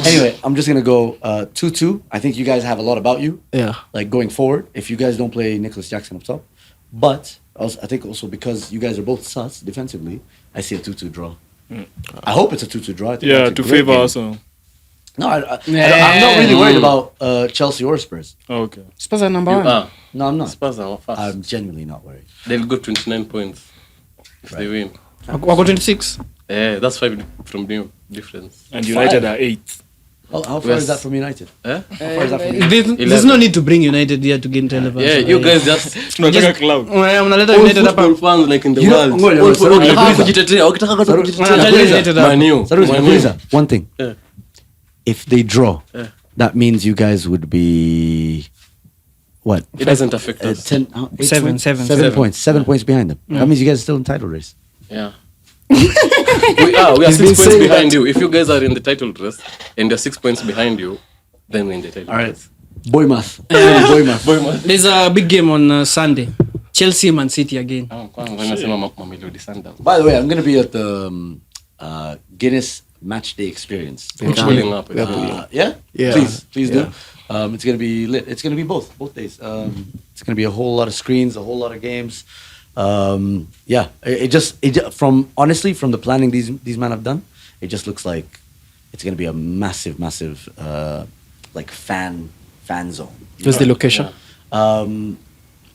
Anyway, I'm just gonna go 2-2. I think you guys have a lot about you. Yeah. Like going forward, if you guys don't play Nicholas Jackson up top. But also, I think also because you guys are both sus defensively, I see a 2-2 draw. I hope it's a 2-2 draw. I think Yeah, that's a to great favor game. Arsenal. No, I'm not really worried about Chelsea or Spurs. Okay. Spurs are number You 1. are. No, I'm not. Spurs are fast. I'm genuinely not worried. They'll go 29 points if they win. Wako 26. Yeah, that's 5 from new difference. And United are 8th. How far Yes. is that from United? Eh? How far is that from United? There's no need to bring United here to gain relevance. Yeah, you guys just Tunataka cloud. Mnaleta all United hapa. football fans like in the You know, world. ngoja, All Saru, wakitaka nakuuliza. kujitetea, wakitaka kwanza Saru, kujitetea. Saru, United hapa. Man U, Sarusi, Man U. nakuuliza, one thing. Yeah. If they draw, that means you guys would be what? It doesn't affect us. 10, 8 Seven, points? seven. 7 points. 7 points behind them. That means you guys are still in title race. Yeah. We are He's 6 been points saying behind that. you. If you guys are in the title race and you're 6 points behind you, then we're in the title race. Boy math. Boy math. There's a big game on Sunday. Chelsea, Man City again. Mamelodi Sundowns. By the way, I'm going to be at the Guinness Match Day Experience. Pulling up. Yeah? Yeah. Please do. It's going to be lit. It's going to be both days. It's going to be a whole lot of screens, a whole lot of games. It just from the planning these men have done, it just looks like it's going to be a massive like fan zone. What's the location?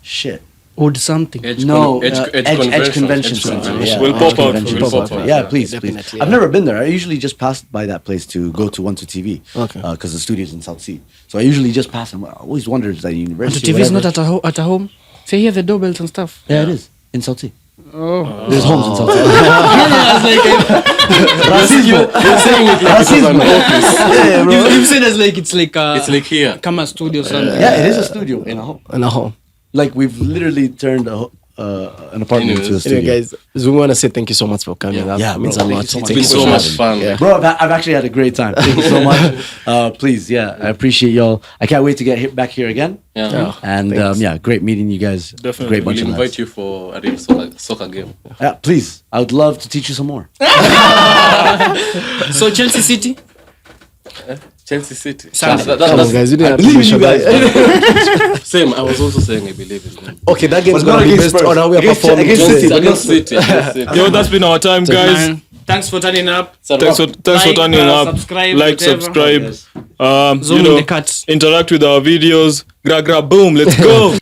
Shit. Wood something. Edge Convention Convention Center. Yeah, We'll Edge pop out. Convention We'll Center. pop out. Yeah, please. Definitely, I've yeah. never been there. I usually just pass by that place to go to Onetwo TV. Okay. Because the studio's in South Sea. So I usually just pass and I always wonder is that The university. TV is not whatever. at a home. Say here the doorbells and stuff. Yeah, it is. In South Sea. Oh. There's homes in South Sea. You're saying it like it was an office. Yeah, bro. You said it's like It's like here. Kama studio something. Yeah, it is a studio in a home. In a home. Like we've literally turned an apartment into a Anyways. studio. Anyway, guys, Zoom want to say thank you so much for coming. Yeah. That Yeah, means bro, a thank lot. you so much. It's been so much fun. Yeah. Bro, I've actually had a great time. Thank you so much. Please, I appreciate y'all. I can't wait to get back here again. Yeah. And Thanks. great meeting you guys. Definitely. Great bunch We'll of invite lads. you for a real soccer game. Yeah, please. I would love to teach you some more. So Chelsea City. Chelsea City. Sunday. Come on, guys. You didn't have to believe push you that. guys. Same. I was also saying I believe in them. Okay, that game is But going to not be against based Spurs. on how we are Against- performing. against Just- City. Against City. Against City. Yo, that's been our time, guys. Man, thanks for turning up. Thanks for Like, turning up. subscribe, Like, whatever. subscribe. Zoom in the cuts. Interact with our videos. Gra gra boom. Let's go.